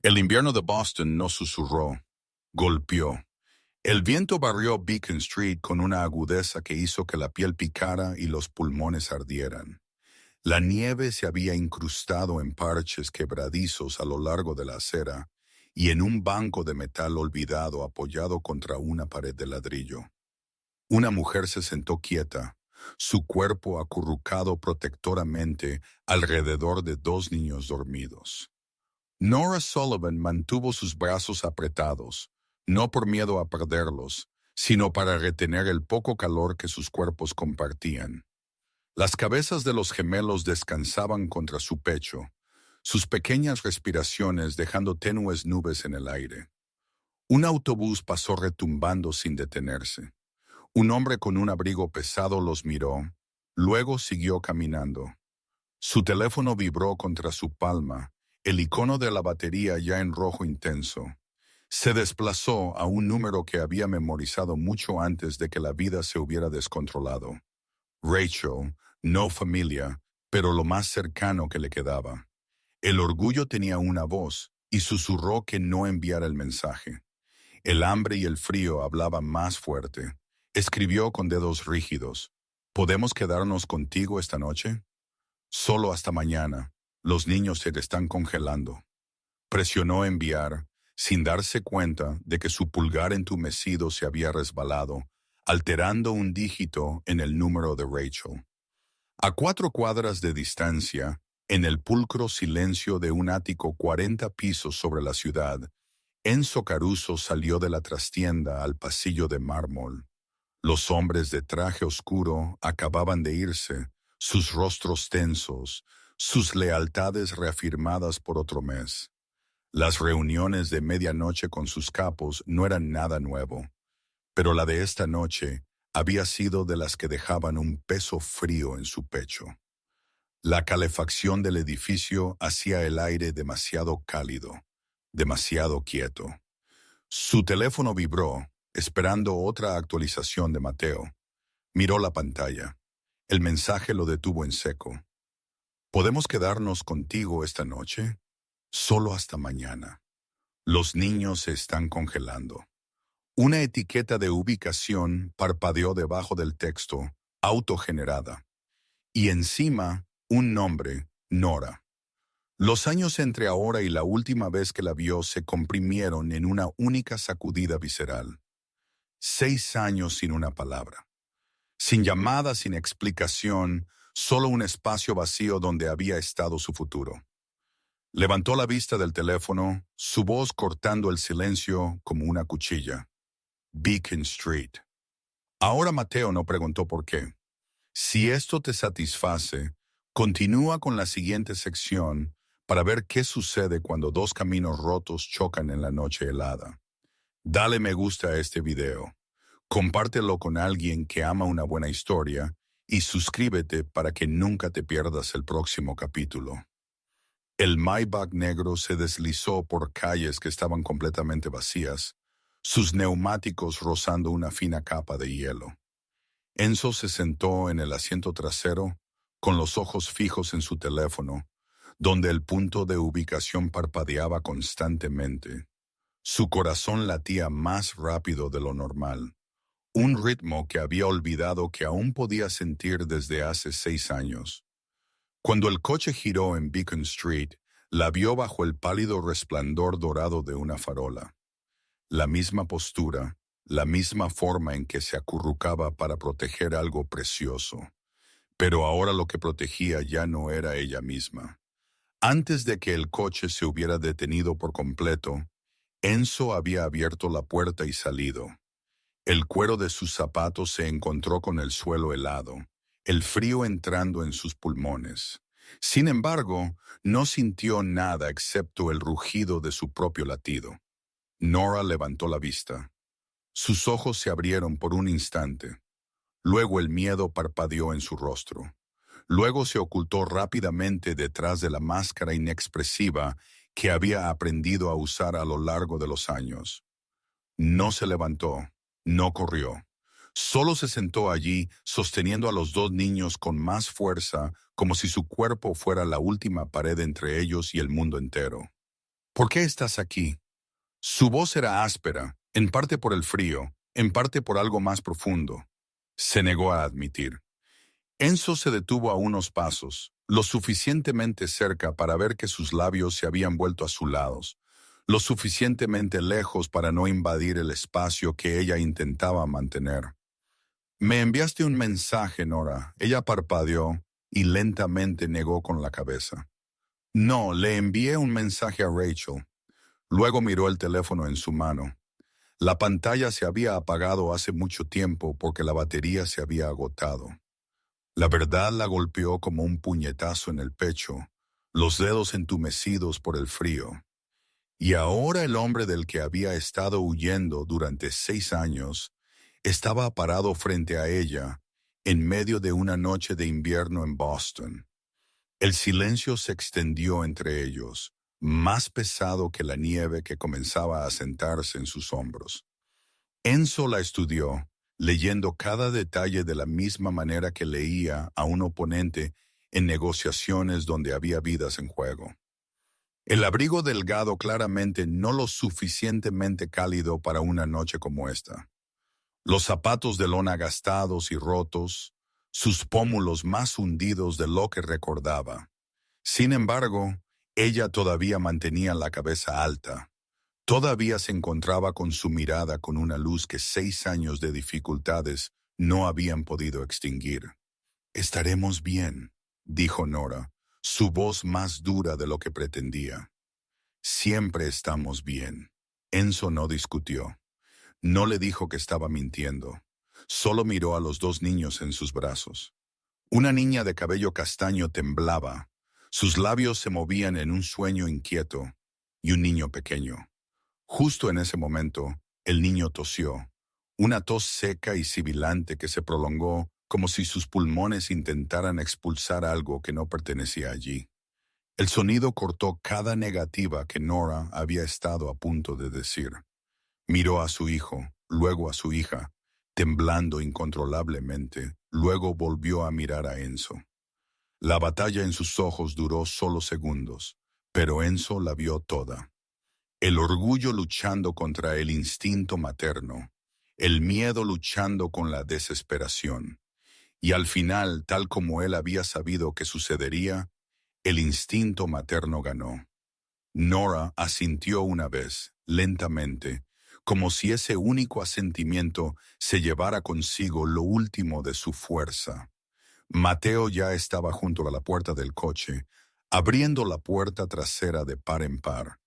El invierno de Boston no susurró, golpeó. El viento barrió Beacon Street con una agudeza que hizo que la piel picara y los pulmones ardieran. La nieve se había incrustado en parches quebradizos a lo largo de la acera y en un banco de metal olvidado apoyado contra una pared de ladrillo. Una mujer se sentó quieta, su cuerpo acurrucado protectoramente alrededor de dos niños dormidos. Nora Sullivan mantuvo sus brazos apretados, no por miedo a perderlos, sino para retener el poco calor que sus cuerpos compartían. Las cabezas de los gemelos descansaban contra su pecho, sus pequeñas respiraciones dejando tenues nubes en el aire. Un autobús pasó retumbando sin detenerse. Un hombre con un abrigo pesado los miró, luego siguió caminando. Su teléfono vibró contra su palma, el icono de la batería ya en rojo intenso. Se desplazó a un número que había memorizado mucho antes de que la vida se hubiera descontrolado. Rachel, no familia, pero lo más cercano que le quedaba. El orgullo tenía una voz y susurró que no enviara el mensaje. El hambre y el frío hablaban más fuerte. Escribió con dedos rígidos. ¿Podemos quedarnos contigo esta noche? Solo hasta mañana. Los niños se te están congelando. Presionó enviar, sin darse cuenta de que su pulgar entumecido se había resbalado, alterando un dígito en el número de Rachel. A 4 cuadras de distancia, en el pulcro silencio de un ático 40 pisos sobre la ciudad, Enzo Caruso salió de la trastienda al pasillo de mármol. Los hombres de traje oscuro acababan de irse, sus rostros tensos, sus lealtades reafirmadas por otro mes. Las reuniones de medianoche con sus capos no eran nada nuevo, pero la de esta noche había sido de las que dejaban un peso frío en su pecho. La calefacción del edificio hacía el aire demasiado cálido, demasiado quieto. Su teléfono vibró, esperando otra actualización de Mateo. Miró la pantalla. El mensaje lo detuvo en seco. ¿Podemos quedarnos contigo esta noche? Solo hasta mañana. Los niños se están congelando. Una etiqueta de ubicación parpadeó debajo del texto, autogenerada. Y encima, un nombre, Nora. Los años entre ahora y la última vez que la vio se comprimieron en una única sacudida visceral. 6 años sin una palabra. Sin llamada, sin explicación, solo un espacio vacío donde había estado su futuro. Levantó la vista del teléfono, su voz cortando el silencio como una cuchilla. Beacon Street. Ahora Mateo no preguntó por qué. Si esto te satisface, continúa con la siguiente sección para ver qué sucede cuando dos caminos rotos chocan en la noche helada. Dale me gusta a este video. Compártelo con alguien que ama una buena historia y suscríbete para que nunca te pierdas el próximo capítulo. El Maybach negro se deslizó por calles que estaban completamente vacías, sus neumáticos rozando una fina capa de hielo. Enzo se sentó en el asiento trasero, con los ojos fijos en su teléfono, donde el punto de ubicación parpadeaba constantemente. Su corazón latía más rápido de lo normal, un ritmo que había olvidado que aún podía sentir desde hace 6 años. Cuando el coche giró en Beacon Street, la vio bajo el pálido resplandor dorado de una farola. La misma postura, la misma forma en que se acurrucaba para proteger algo precioso. Pero ahora lo que protegía ya no era ella misma. Antes de que el coche se hubiera detenido por completo, Enzo había abierto la puerta y salido. El cuero de sus zapatos se encontró con el suelo helado, el frío entrando en sus pulmones. Sin embargo, no sintió nada excepto el rugido de su propio latido. Nora levantó la vista. Sus ojos se abrieron por un instante. Luego el miedo parpadeó en su rostro. Luego se ocultó rápidamente detrás de la máscara inexpresiva que había aprendido a usar a lo largo de los años. No se levantó, no corrió. Solo se sentó allí, sosteniendo a los dos niños con más fuerza, como si su cuerpo fuera la última pared entre ellos y el mundo entero. ¿Por qué estás aquí? Su voz era áspera, en parte por el frío, en parte por algo más profundo. Se negó a admitir. Enzo se detuvo a unos pasos, lo suficientemente cerca para ver que sus labios se habían vuelto azulados, lo suficientemente lejos para no invadir el espacio que ella intentaba mantener. Me enviaste un mensaje, Nora. Ella parpadeó y lentamente negó con la cabeza. No, le envié un mensaje a Rachel. Luego miró el teléfono en su mano. La pantalla se había apagado hace mucho tiempo porque la batería se había agotado. La verdad la golpeó como un puñetazo en el pecho, los dedos entumecidos por el frío. Y ahora el hombre del que había estado huyendo durante 6 años estaba parado frente a ella en medio de una noche de invierno en Boston. El silencio se extendió entre ellos, más pesado que la nieve que comenzaba a sentarse en sus hombros. Enzo la estudió, leyendo cada detalle de la misma manera que leía a un oponente en negociaciones donde había vidas en juego. El abrigo delgado claramente no lo suficientemente cálido para una noche como esta. Los zapatos de lona gastados y rotos, sus pómulos más hundidos de lo que recordaba. Sin embargo, ella todavía mantenía la cabeza alta. Todavía se encontraba con su mirada con una luz que 6 años de dificultades no habían podido extinguir. «Estaremos bien», dijo Nora, su voz más dura de lo que pretendía. «Siempre estamos bien». Enzo no discutió. No le dijo que estaba mintiendo. Solo miró a los 2 niños en sus brazos. Una niña de cabello castaño temblaba. Sus labios se movían en un sueño inquieto. Y un niño pequeño. Justo en ese momento, el niño tosió. Una tos seca y sibilante que se prolongó como si sus pulmones intentaran expulsar algo que no pertenecía allí. El sonido cortó cada negativa que Nora había estado a punto de decir. Miró a su hijo, luego a su hija, temblando incontrolablemente, luego volvió a mirar a Enzo. La batalla en sus ojos duró solo segundos, pero Enzo la vio toda. El orgullo luchando contra el instinto materno, el miedo luchando con la desesperación. Y al final, tal como él había sabido que sucedería, el instinto materno ganó. Nora asintió una vez, lentamente, como si ese único asentimiento se llevara consigo lo último de su fuerza. Mateo ya estaba junto a la puerta del coche, abriendo la puerta trasera de par en par.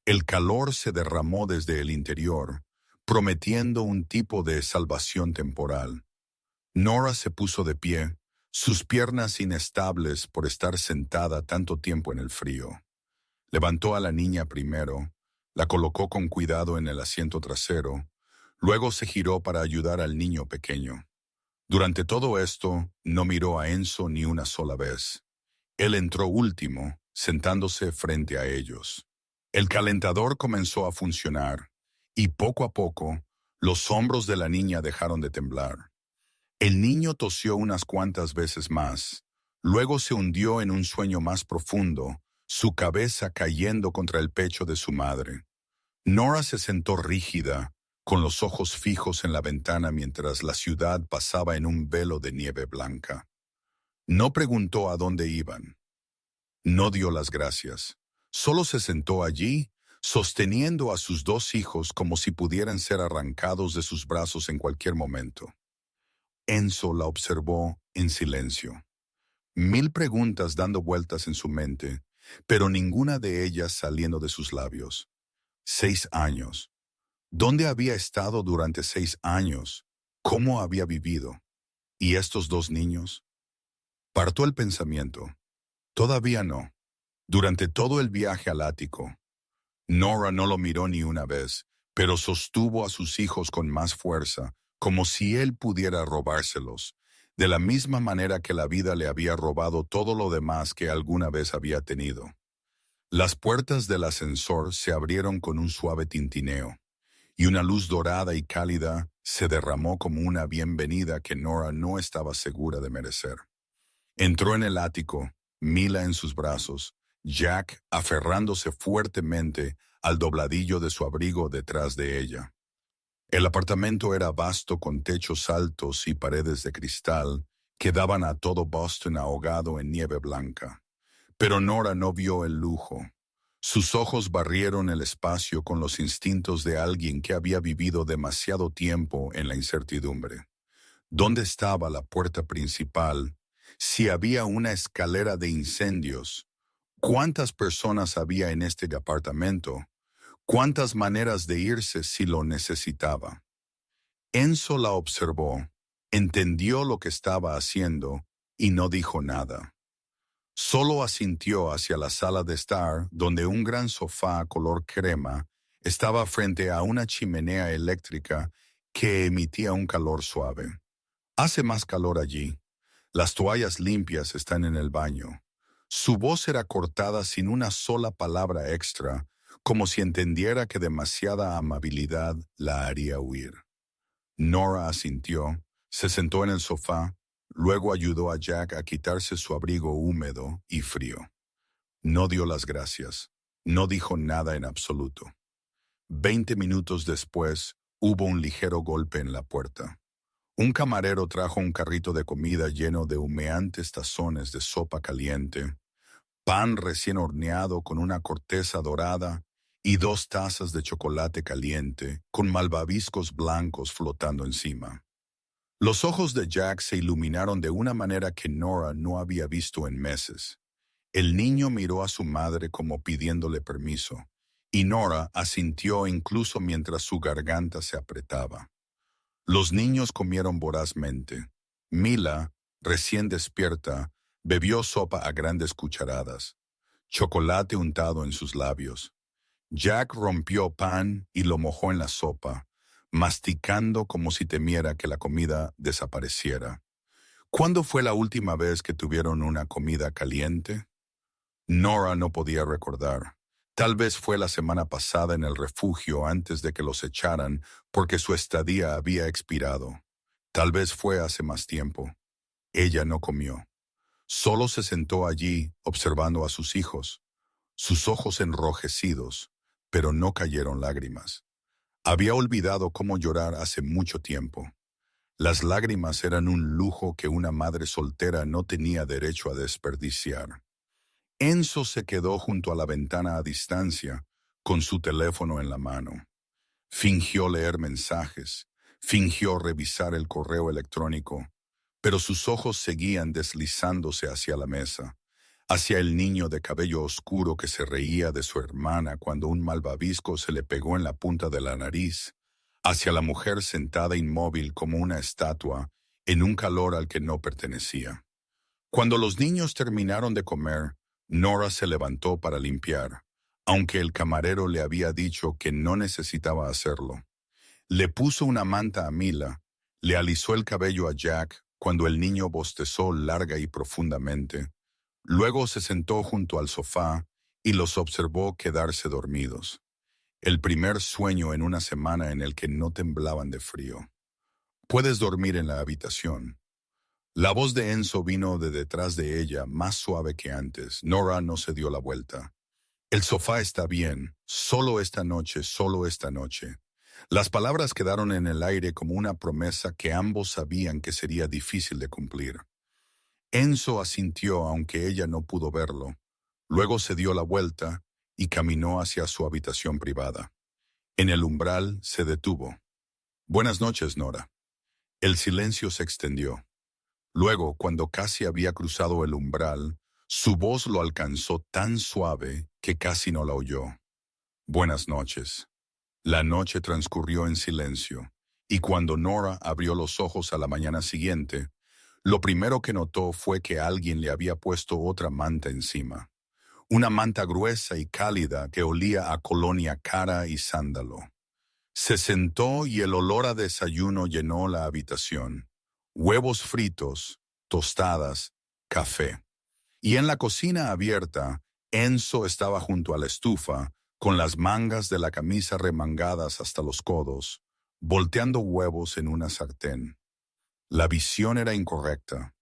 El calor se derramó desde el interior, prometiendo un tipo de salvación temporal. Nora se puso de pie, sus piernas inestables por estar sentada tanto tiempo en el frío. Levantó a la niña primero, la colocó con cuidado en el asiento trasero, luego se giró para ayudar al niño pequeño. Durante todo esto, no miró a Enzo ni una sola vez. Él entró último, sentándose frente a ellos. El calentador comenzó a funcionar, y poco a poco, los hombros de la niña dejaron de temblar. El niño tosió unas cuantas veces más, luego se hundió en un sueño más profundo, su cabeza cayendo contra el pecho de su madre. Nora se sentó rígida, con los ojos fijos en la ventana mientras la ciudad pasaba en un velo de nieve blanca. No preguntó a dónde iban. No dio las gracias. Solo se sentó allí, sosteniendo a sus 2 hijos como si pudieran ser arrancados de sus brazos en cualquier momento. Enzo la observó en silencio. 1000 preguntas dando vueltas en su mente, pero ninguna de ellas saliendo de sus labios. 6 años. ¿Dónde había estado durante 6 años? ¿Cómo había vivido? ¿Y estos 2 niños? Partó el pensamiento. Todavía no. Durante todo el viaje al ático, Nora no lo miró ni una vez, pero sostuvo a sus hijos con más fuerza, como si él pudiera robárselos, de la misma manera que la vida le había robado todo lo demás que alguna vez había tenido. Las puertas del ascensor se abrieron con un suave tintineo, y una luz dorada y cálida se derramó como una bienvenida que Nora no estaba segura de merecer. Entró en el ático, Mila en sus brazos, Jack aferrándose fuertemente al dobladillo de su abrigo detrás de ella. El apartamento era vasto con techos altos y paredes de cristal que daban a todo Boston ahogado en nieve blanca. Pero Nora no vio el lujo. Sus ojos barrieron el espacio con los instintos de alguien que había vivido demasiado tiempo en la incertidumbre. ¿Dónde estaba la puerta principal? Si había una escalera de incendios. ¿Cuántas personas había en este apartamento? ¿Cuántas maneras de irse si lo necesitaba? Enzo la observó, entendió lo que estaba haciendo y no dijo nada. Solo asintió hacia la sala de estar, donde un gran sofá color crema estaba frente a una chimenea eléctrica que emitía un calor suave. Hace más calor allí. Las toallas limpias están en el baño. Su voz era cortada sin una sola palabra extra, como si entendiera que demasiada amabilidad la haría huir. Nora asintió, se sentó en el sofá, luego ayudó a Jack a quitarse su abrigo húmedo y frío. No dio las gracias, no dijo nada en absoluto. 20 minutos después, hubo un ligero golpe en la puerta. Un camarero trajo un carrito de comida lleno de humeantes tazones de sopa caliente, pan recién horneado con una corteza dorada y 2 tazas de chocolate caliente con malvaviscos blancos flotando encima. Los ojos de Jack se iluminaron de una manera que Nora no había visto en meses. El niño miró a su madre como pidiéndole permiso, y Nora asintió incluso mientras su garganta se apretaba. Los niños comieron vorazmente. Mila, recién despierta, bebió sopa a grandes cucharadas, chocolate untado en sus labios. Jack rompió pan y lo mojó en la sopa, masticando como si temiera que la comida desapareciera. ¿Cuándo fue la última vez que tuvieron una comida caliente? Nora no podía recordar. Tal vez fue la semana pasada en el refugio antes de que los echaran porque su estadía había expirado. Tal vez fue hace más tiempo. Ella no comió. Solo se sentó allí observando a sus hijos, sus ojos enrojecidos, pero no cayeron lágrimas. Había olvidado cómo llorar hace mucho tiempo. Las lágrimas eran un lujo que una madre soltera no tenía derecho a desperdiciar. Enzo se quedó junto a la ventana a distancia, con su teléfono en la mano. Fingió leer mensajes, fingió revisar el correo electrónico, pero sus ojos seguían deslizándose hacia la mesa, hacia el niño de cabello oscuro que se reía de su hermana cuando un malvavisco se le pegó en la punta de la nariz, hacia la mujer sentada inmóvil como una estatua en un calor al que no pertenecía. Cuando los niños terminaron de comer, Nora se levantó para limpiar, aunque el camarero le había dicho que no necesitaba hacerlo. Le puso una manta a Mila, le alisó el cabello a Jack cuando el niño bostezó larga y profundamente. Luego se sentó junto al sofá y los observó quedarse dormidos. El primer sueño en una semana en el que no temblaban de frío. «Puedes dormir en la habitación». La voz de Enzo vino de detrás de ella, más suave que antes. Nora no se dio la vuelta. «El sofá está bien. Solo esta noche, solo esta noche». Las palabras quedaron en el aire como una promesa que ambos sabían que sería difícil de cumplir. Enzo asintió aunque ella no pudo verlo. Luego se dio la vuelta y caminó hacia su habitación privada. En el umbral se detuvo. «Buenas noches, Nora». El silencio se extendió. Luego, cuando casi había cruzado el umbral, su voz lo alcanzó tan suave que casi no la oyó. «Buenas noches». La noche transcurrió en silencio, y cuando Nora abrió los ojos a la mañana siguiente, lo primero que notó fue que alguien le había puesto otra manta encima. Una manta gruesa y cálida que olía a colonia cara y sándalo. Se sentó y el olor a desayuno llenó la habitación. Huevos fritos, tostadas, café. Y en la cocina abierta, Enzo estaba junto a la estufa, con las mangas de la camisa remangadas hasta los codos, volteando huevos en una sartén. La visión era incorrecta,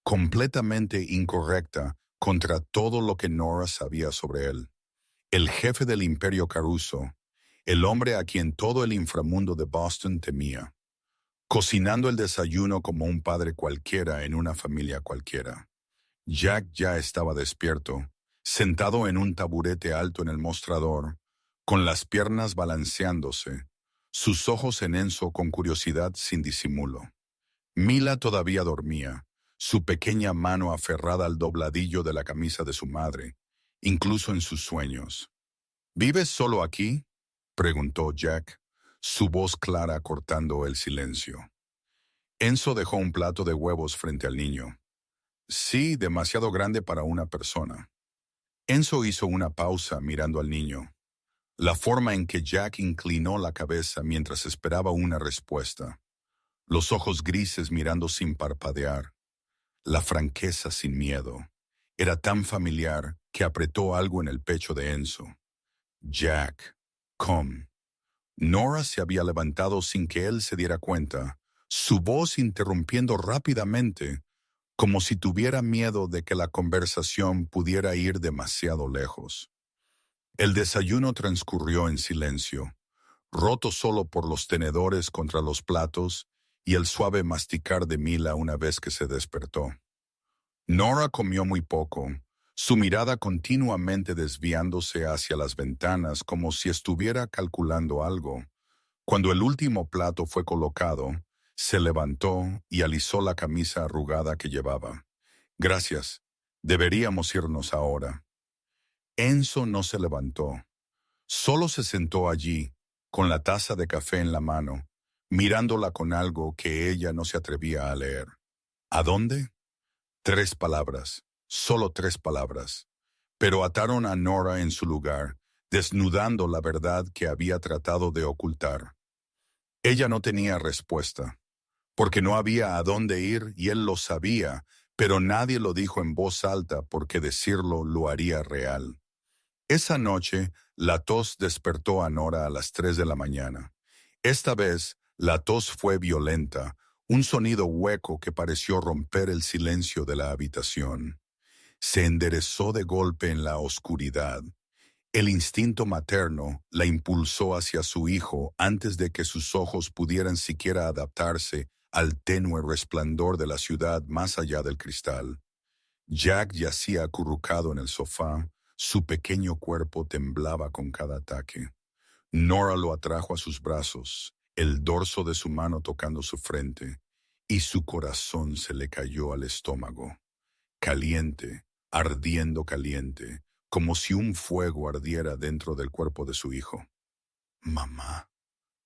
completamente incorrecta, contra todo lo que Nora sabía sobre él. El jefe del Imperio Caruso, el hombre a quien todo el inframundo de Boston temía, cocinando el desayuno como un padre cualquiera en una familia cualquiera. Jack ya estaba despierto, sentado en un taburete alto en el mostrador, con las piernas balanceándose, sus ojos en Enzo con curiosidad sin disimulo. Mila todavía dormía, su pequeña mano aferrada al dobladillo de la camisa de su madre, incluso en sus sueños. ¿Vives solo aquí?, preguntó Jack, su voz clara cortando el silencio. Enzo dejó un plato de huevos frente al niño. Sí, demasiado grande para una persona. Enzo hizo una pausa mirando al niño. La forma en que Jack inclinó la cabeza mientras esperaba una respuesta. Los ojos grises mirando sin parpadear. La franqueza sin miedo. Era tan familiar que apretó algo en el pecho de Enzo. Jack, come. Nora se había levantado sin que él se diera cuenta, su voz interrumpiendo rápidamente, como si tuviera miedo de que la conversación pudiera ir demasiado lejos. El desayuno transcurrió en silencio, roto solo por los tenedores contra los platos y el suave masticar de Mila una vez que se despertó. Nora comió muy poco, su mirada continuamente desviándose hacia las ventanas como si estuviera calculando algo. Cuando el último plato fue colocado, se levantó y alisó la camisa arrugada que llevaba. Gracias, deberíamos irnos ahora. Enzo no se levantó. Solo se sentó allí, con la taza de café en la mano, mirándola con algo que ella no se atrevía a leer. ¿A dónde? 3 palabras, solo 3 palabras. Pero ataron a Nora en su lugar, desnudando la verdad que había tratado de ocultar. Ella no tenía respuesta, porque no había a dónde ir y él lo sabía, pero nadie lo dijo en voz alta porque decirlo lo haría real. Esa noche, la tos despertó a Nora a las 3 de la mañana. Esta vez, la tos fue violenta, un sonido hueco que pareció romper el silencio de la habitación. Se enderezó de golpe en la oscuridad. El instinto materno la impulsó hacia su hijo antes de que sus ojos pudieran siquiera adaptarse al tenue resplandor de la ciudad más allá del cristal. Jack yacía acurrucado en el sofá, su pequeño cuerpo temblaba con cada ataque. Nora lo atrajo a sus brazos, el dorso de su mano tocando su frente, y su corazón se le cayó al estómago. Caliente, ardiendo caliente, como si un fuego ardiera dentro del cuerpo de su hijo. «Mamá»,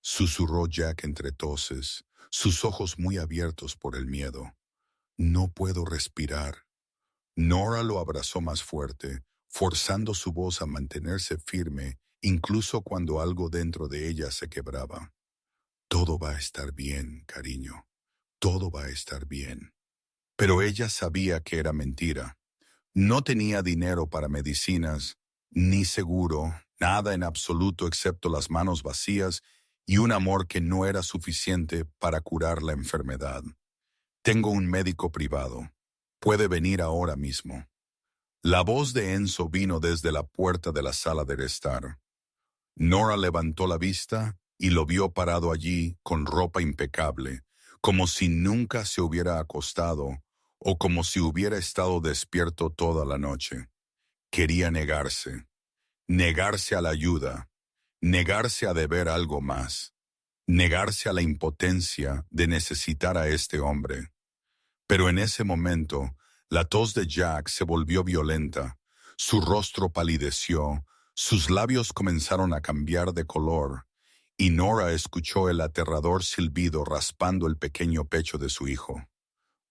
susurró Jack entre toses, sus ojos muy abiertos por el miedo. «No puedo respirar». Nora lo abrazó más fuerte, forzando su voz a mantenerse firme, incluso cuando algo dentro de ella se quebraba. «Todo va a estar bien, cariño. Todo va a estar bien». Pero ella sabía que era mentira. No tenía dinero para medicinas, ni seguro, nada en absoluto excepto las manos vacías y un amor que no era suficiente para curar la enfermedad. «Tengo un médico privado. Puede venir ahora mismo». La voz de Enzo vino desde la puerta de la sala de estar. Nora levantó la vista y lo vio parado allí con ropa impecable, como si nunca se hubiera acostado o como si hubiera estado despierto toda la noche. Quería negarse a la ayuda, negarse a deber algo más, negarse a la impotencia de necesitar a este hombre. Pero en ese momento, la tos de Jack se volvió violenta, su rostro palideció, sus labios comenzaron a cambiar de color, y Nora escuchó el aterrador silbido raspando el pequeño pecho de su hijo.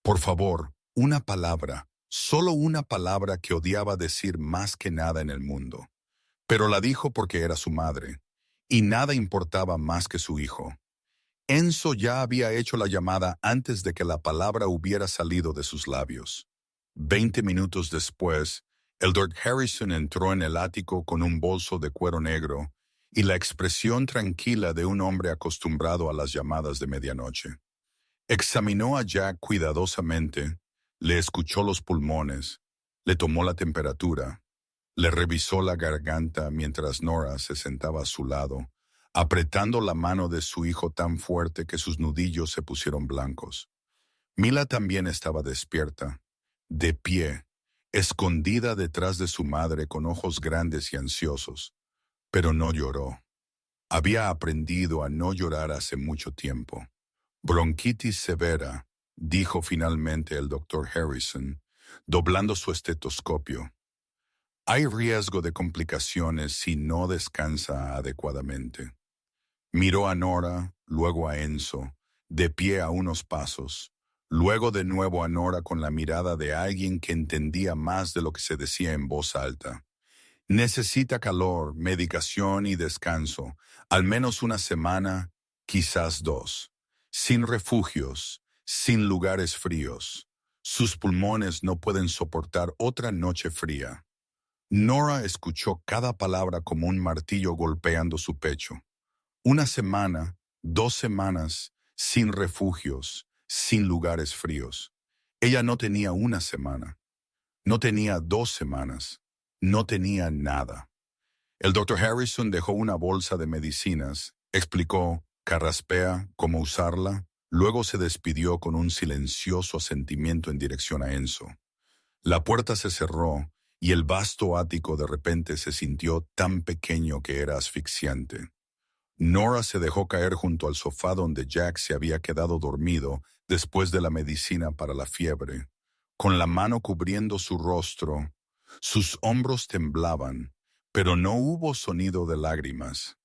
Por favor, una palabra, solo una palabra que odiaba decir más que nada en el mundo. Pero la dijo porque era su madre, y nada importaba más que su hijo. Enzo ya había hecho la llamada antes de que la palabra hubiera salido de sus labios. 20 minutos después, el Dr. Harrison entró en el ático con un bolso de cuero negro y la expresión tranquila de un hombre acostumbrado a las llamadas de medianoche. Examinó a Jack cuidadosamente, le escuchó los pulmones, Le tomó la temperatura, le revisó la garganta mientras Nora se sentaba a su lado, apretando la mano de su hijo tan fuerte que sus nudillos se pusieron blancos. Mila también estaba despierta, de pie, escondida detrás de su madre con ojos grandes y ansiosos, pero no lloró. Había aprendido a no llorar hace mucho tiempo. Bronquitis severa, dijo finalmente el doctor Harrison, doblando su estetoscopio. Hay riesgo de complicaciones si no descansa adecuadamente. Miró a Nora, luego a Enzo, de pie a unos pasos, luego de nuevo a Nora con la mirada de alguien que entendía más de lo que se decía en voz alta. Necesita calor, medicación y descanso, al menos una semana, quizás 2. Sin refugios, sin lugares fríos. Sus pulmones no pueden soportar otra noche fría. Nora escuchó cada palabra como un martillo golpeando su pecho. Una semana, 2 semanas, sin refugios, sin lugares fríos. Ella no tenía una semana, no tenía 2 semanas, no tenía nada. El doctor Harrison dejó una bolsa de medicinas, explicó, carraspea, cómo usarla, luego se despidió con un silencioso asentimiento en dirección a Enzo. La puerta se cerró y el vasto ático de repente se sintió tan pequeño que era asfixiante. Nora se dejó caer junto al sofá donde Jack se había quedado dormido después de la medicina para la fiebre, con la mano cubriendo su rostro. Sus hombros temblaban, pero no hubo sonido de lágrimas.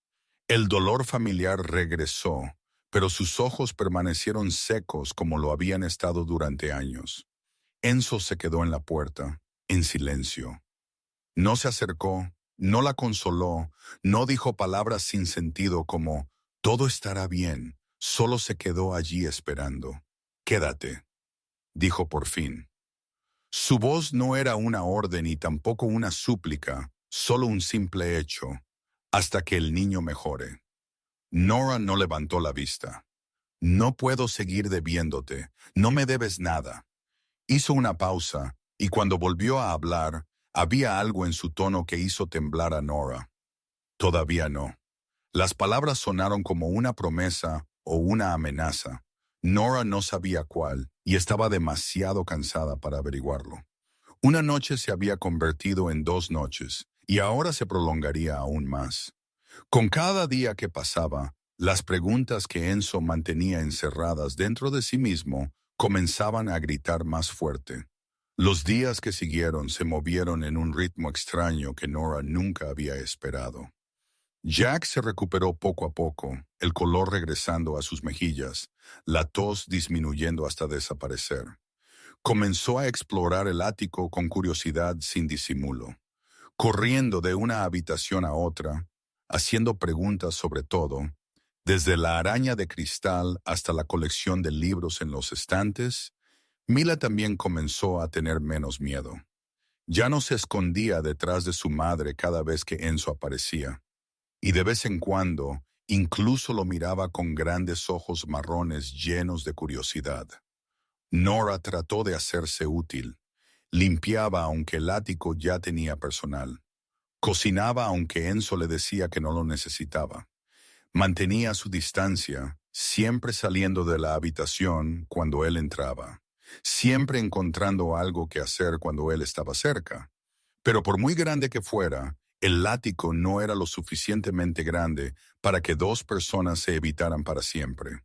El dolor familiar regresó, pero sus ojos permanecieron secos como lo habían estado durante años. Enzo se quedó en la puerta, en silencio. No se acercó, no la consoló, no dijo palabras sin sentido como «todo estará bien», solo se quedó allí esperando. «Quédate», dijo por fin. Su voz no era una orden y tampoco una súplica, solo un simple hecho, hasta que el niño mejore. Nora no levantó la vista. «No puedo seguir debiéndote, no me debes nada». Hizo una pausa, y cuando volvió a hablar, había algo en su tono que hizo temblar a Nora. Todavía no. Las palabras sonaron como una promesa o una amenaza. Nora no sabía cuál, y estaba demasiado cansada para averiguarlo. Una noche se había convertido en 2 noches, y ahora se prolongaría aún más. Con cada día que pasaba, las preguntas que Enzo mantenía encerradas dentro de sí mismo comenzaban a gritar más fuerte. Los días que siguieron se movieron en un ritmo extraño que Nora nunca había esperado. Jack se recuperó poco a poco, el color regresando a sus mejillas, la tos disminuyendo hasta desaparecer. Comenzó a explorar el ático con curiosidad sin disimulo, corriendo de una habitación a otra, haciendo preguntas sobre todo, desde la araña de cristal hasta la colección de libros en los estantes. Mila también comenzó a tener menos miedo. Ya no se escondía detrás de su madre cada vez que Enzo aparecía, y de vez en cuando incluso lo miraba con grandes ojos marrones llenos de curiosidad. Nora trató de hacerse útil. Limpiaba aunque el ático ya tenía personal. Cocinaba aunque Enzo le decía que no lo necesitaba. Mantenía su distancia, siempre saliendo de la habitación cuando él entraba, siempre encontrando algo que hacer cuando él estaba cerca. Pero por muy grande que fuera, el ático no era lo suficientemente grande para que 2 personas se evitaran para siempre.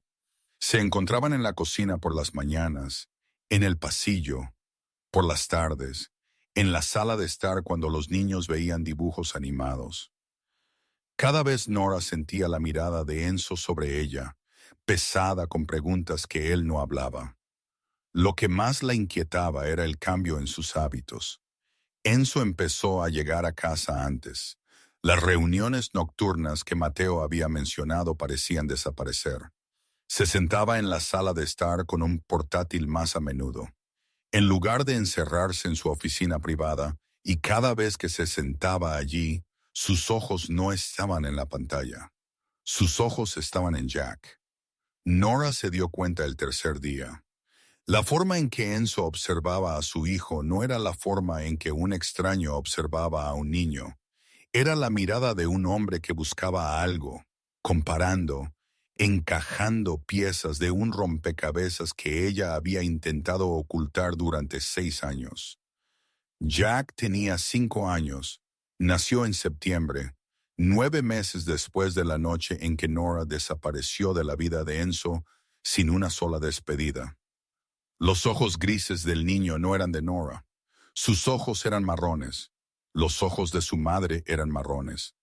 Se encontraban en la cocina por las mañanas, en el pasillo, por las tardes, en la sala de estar cuando los niños veían dibujos animados. Cada vez Nora sentía la mirada de Enzo sobre ella, pesada con preguntas que él no hablaba. Lo que más la inquietaba era el cambio en sus hábitos. Enzo empezó a llegar a casa antes. Las reuniones nocturnas que Mateo había mencionado parecían desaparecer. Se sentaba en la sala de estar con un portátil más a menudo. En lugar de encerrarse en su oficina privada, y cada vez que se sentaba allí, sus ojos no estaban en la pantalla. Sus ojos estaban en Jack. Nora se dio cuenta el tercer día. La forma en que Enzo observaba a su hijo no era la forma en que un extraño observaba a un niño. Era la mirada de un hombre que buscaba algo, comparando, encajando piezas de un rompecabezas que ella había intentado ocultar durante 6 años. Jack tenía 5 años, nació en septiembre, 9 meses después de la noche en que Nora desapareció de la vida de Enzo sin una sola despedida. Los ojos grises del niño no eran de Nora. Sus ojos eran marrones. Los ojos de su madre eran marrones.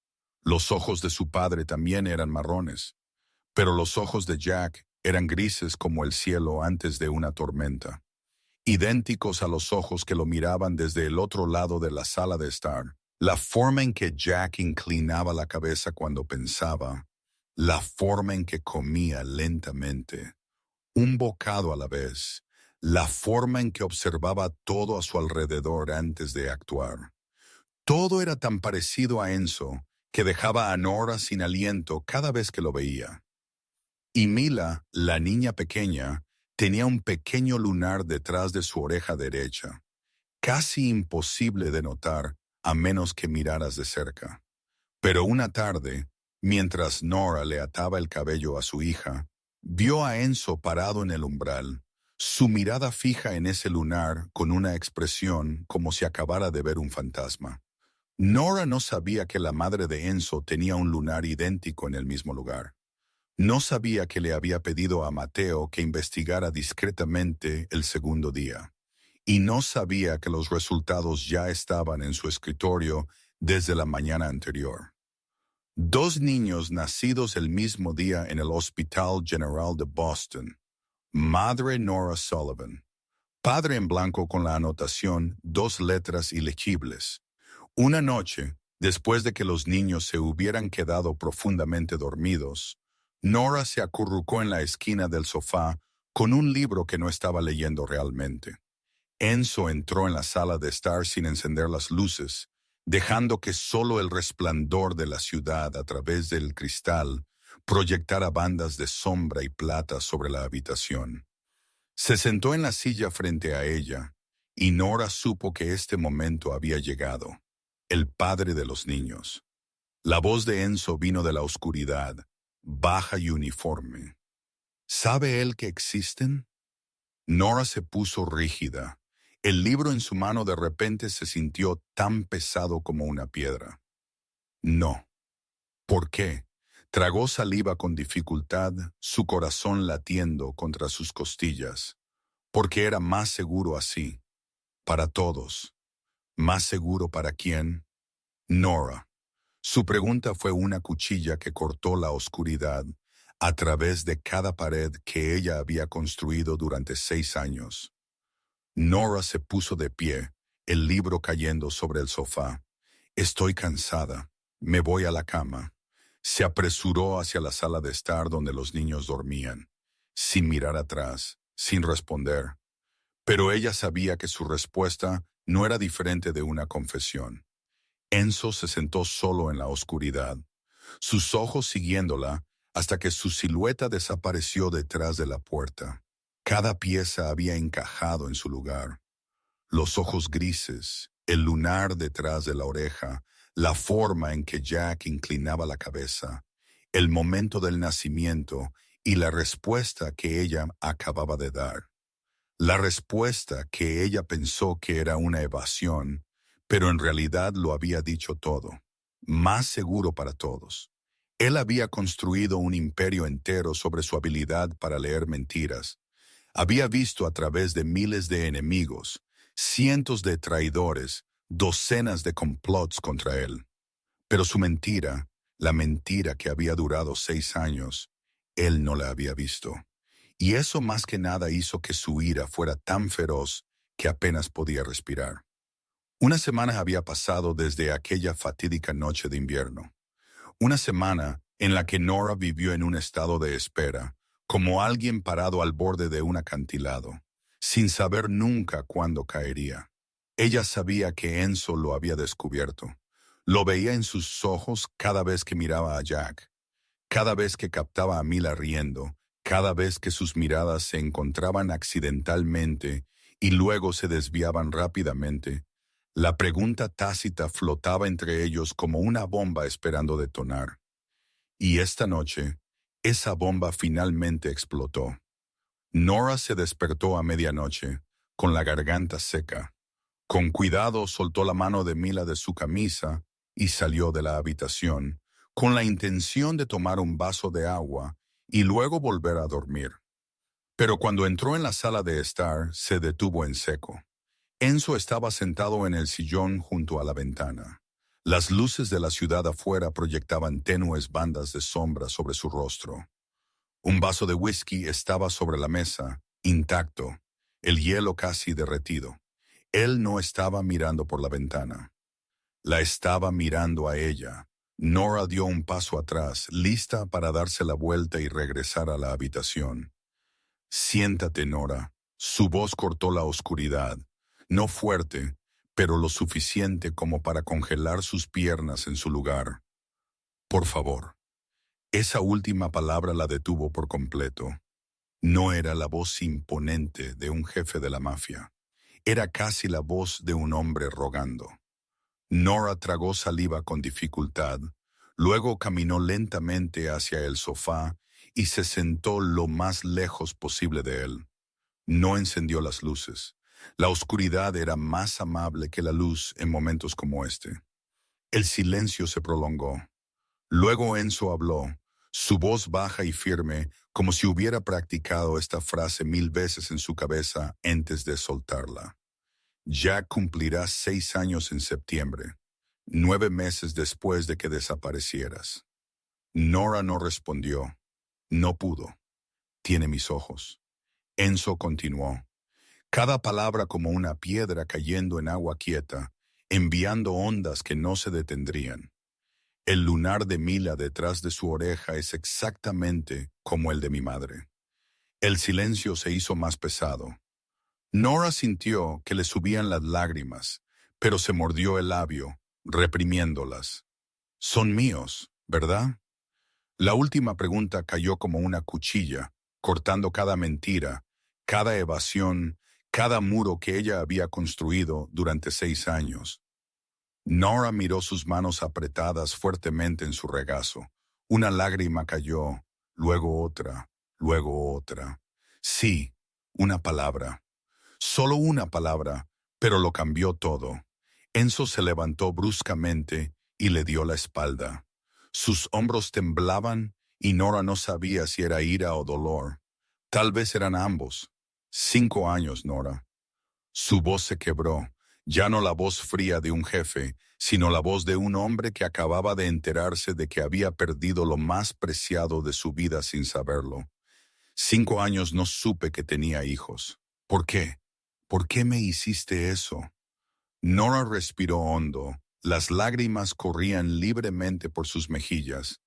Los ojos de su padre también eran marrones. Pero los ojos de Jack eran grises como el cielo antes de una tormenta, idénticos a los ojos que lo miraban desde el otro lado de la sala de estar. La forma en que Jack inclinaba la cabeza cuando pensaba, la forma en que comía lentamente, un bocado a la vez, la forma en que observaba todo a su alrededor antes de actuar. Todo era tan parecido a Enzo que dejaba a Nora sin aliento cada vez que lo veía. Y Mila, la niña pequeña, tenía un pequeño lunar detrás de su oreja derecha, casi imposible de notar a menos que miraras de cerca. Pero una tarde, mientras Nora le ataba el cabello a su hija, vio a Enzo parado en el umbral, su mirada fija en ese lunar con una expresión como si acabara de ver un fantasma. Nora no sabía que la madre de Enzo tenía un lunar idéntico en el mismo lugar. No sabía que le había pedido a Mateo que investigara discretamente el segundo día. Y no sabía que los resultados ya estaban en su escritorio desde la mañana anterior. 2 niños nacidos el mismo día en el Hospital General de Boston. Madre Nora Sullivan. Padre en blanco con la anotación 2 letras ilegibles. Una noche, después de que los niños se hubieran quedado profundamente dormidos, Nora se acurrucó en la esquina del sofá con un libro que no estaba leyendo realmente. Enzo entró en la sala de estar sin encender las luces, dejando que solo el resplandor de la ciudad a través del cristal proyectara bandas de sombra y plata sobre la habitación. Se sentó en la silla frente a ella, y Nora supo que este momento había llegado. El padre de los niños. La voz de Enzo vino de la oscuridad, baja y uniforme. ¿Sabe él que existen? Nora se puso rígida. El libro en su mano de repente se sintió tan pesado como una piedra. No. ¿Por qué? Tragó saliva con dificultad, su corazón latiendo contra sus costillas. Porque era más seguro así. Para todos. ¿Más seguro para quién? Nora. Su pregunta fue una cuchilla que cortó la oscuridad a través de cada pared que ella había construido durante 6 años. Nora se puso de pie, el libro cayendo sobre el sofá. Estoy cansada. Me voy a la cama. Se apresuró hacia la sala de estar donde los niños dormían, sin mirar atrás, sin responder. Pero ella sabía que su respuesta no era diferente de una confesión. Enzo se sentó solo en la oscuridad, sus ojos siguiéndola hasta que su silueta desapareció detrás de la puerta. Cada pieza había encajado en su lugar. Los ojos grises, el lunar detrás de la oreja, la forma en que Jack inclinaba la cabeza, el momento del nacimiento y la respuesta que ella acababa de dar. La respuesta que ella pensó que era una evasión, pero en realidad lo había dicho todo. Más seguro para todos. Él había construido un imperio entero sobre su habilidad para leer mentiras. Había visto a través de miles de enemigos, cientos de traidores, docenas de complots contra él. Pero su mentira, la mentira que había durado 6 años, él no la había visto. Y eso más que nada hizo que su ira fuera tan feroz que apenas podía respirar. Una semana había pasado desde aquella fatídica noche de invierno. Una semana en la que Nora vivió en un estado de espera, como alguien parado al borde de un acantilado, sin saber nunca cuándo caería. Ella sabía que Enzo lo había descubierto. Lo veía en sus ojos cada vez que miraba a Jack, cada vez que captaba a Mila riendo, Cada vez que sus miradas se encontraban accidentalmente y luego se desviaban rápidamente, la pregunta tácita flotaba entre ellos como una bomba esperando detonar. Y esta noche, esa bomba finalmente explotó. Nora se despertó a medianoche, con la garganta seca. Con cuidado soltó la mano de Mila de su camisa y salió de la habitación, con la intención de tomar un vaso de agua y luego volver a dormir. Pero cuando entró en la sala de estar, se detuvo en seco. Enzo estaba sentado en el sillón junto a la ventana. Las luces de la ciudad afuera proyectaban tenues bandas de sombra sobre su rostro. Un vaso de whisky estaba sobre la mesa, intacto, el hielo casi derretido. Él no estaba mirando por la ventana. La estaba mirando a ella. Nora dio un paso atrás, lista para darse la vuelta y regresar a la habitación. Siéntate, Nora. Su voz cortó la oscuridad. No fuerte, pero lo suficiente como para congelar sus piernas en su lugar. Por favor. Esa última palabra la detuvo por completo. No era la voz imponente de un jefe de la mafia. Era casi la voz de un hombre rogando. Nora tragó saliva con dificultad, luego caminó lentamente hacia el sofá y se sentó lo más lejos posible de él. No encendió las luces. La oscuridad era más amable que la luz en momentos como este. El silencio se prolongó. Luego Enzo habló, su voz baja y firme, como si hubiera practicado esta frase 1000 veces en su cabeza antes de soltarla. Jack cumplirá 6 años en septiembre, 9 meses después de que desaparecieras. Nora no respondió. No pudo. Tiene mis ojos. Enzo continuó. Cada palabra como una piedra cayendo en agua quieta, enviando ondas que no se detendrían. El lunar de Mila detrás de su oreja es exactamente como el de mi madre. El silencio se hizo más pesado. Nora sintió que le subían las lágrimas, pero se mordió el labio, reprimiéndolas. Son míos, ¿verdad? La última pregunta cayó como una cuchilla, cortando cada mentira, cada evasión, cada muro que ella había construido durante 6 años. Nora miró sus manos apretadas fuertemente en su regazo. Una lágrima cayó, luego otra, luego otra. Sí, una palabra. Solo una palabra, pero lo cambió todo. Enzo se levantó bruscamente y le dio la espalda. Sus hombros temblaban y Nora no sabía si era ira o dolor. Tal vez eran ambos. 5 años, Nora. Su voz se quebró, ya no la voz fría de un jefe, sino la voz de un hombre que acababa de enterarse de que había perdido lo más preciado de su vida sin saberlo. 5 años no supe que tenía hijos. ¿Por qué? ¿Por qué me hiciste eso? Nora respiró hondo. Las lágrimas corrían libremente por sus mejillas.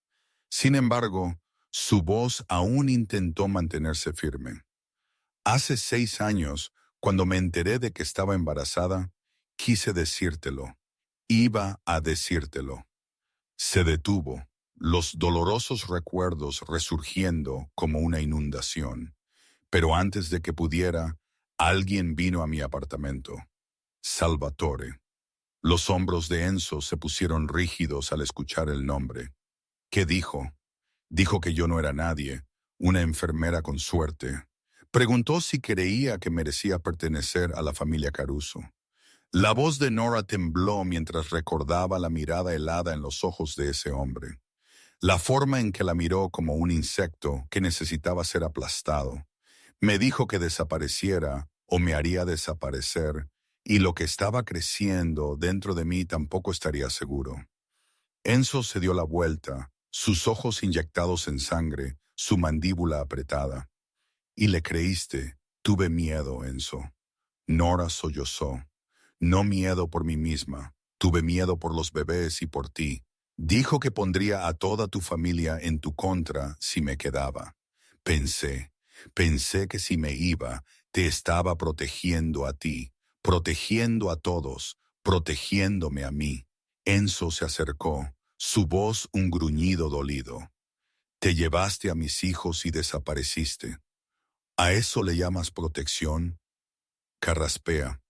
Sin embargo, su voz aún intentó mantenerse firme. Hace 6 años, cuando me enteré de que estaba embarazada, quise decírtelo. Iba a decírtelo. Se detuvo, los dolorosos recuerdos resurgiendo como una inundación. Pero antes de que pudiera, alguien vino a mi apartamento. Salvatore. Los hombros de Enzo se pusieron rígidos al escuchar el nombre. ¿Qué dijo? Dijo que yo no era nadie, una enfermera con suerte. Preguntó si creía que merecía pertenecer a la familia Caruso. La voz de Nora tembló mientras recordaba la mirada helada en los ojos de ese hombre. La forma en que la miró como un insecto que necesitaba ser aplastado. Me dijo que desapareciera o me haría desaparecer, y lo que estaba creciendo dentro de mí tampoco estaría seguro. Enzo se dio la vuelta, sus ojos inyectados en sangre, su mandíbula apretada. Y le creíste. Tuve miedo, Enzo. Nora sollozó. No miedo por mí misma. Tuve miedo por los bebés y por ti. Dijo que pondría a toda tu familia en tu contra si me quedaba. Pensé que si me iba, te estaba protegiendo a ti, protegiendo a todos, protegiéndome a mí. Enzo se acercó, su voz un gruñido dolido. Te llevaste a mis hijos y desapareciste. ¿A eso le llamas protección? Carraspea.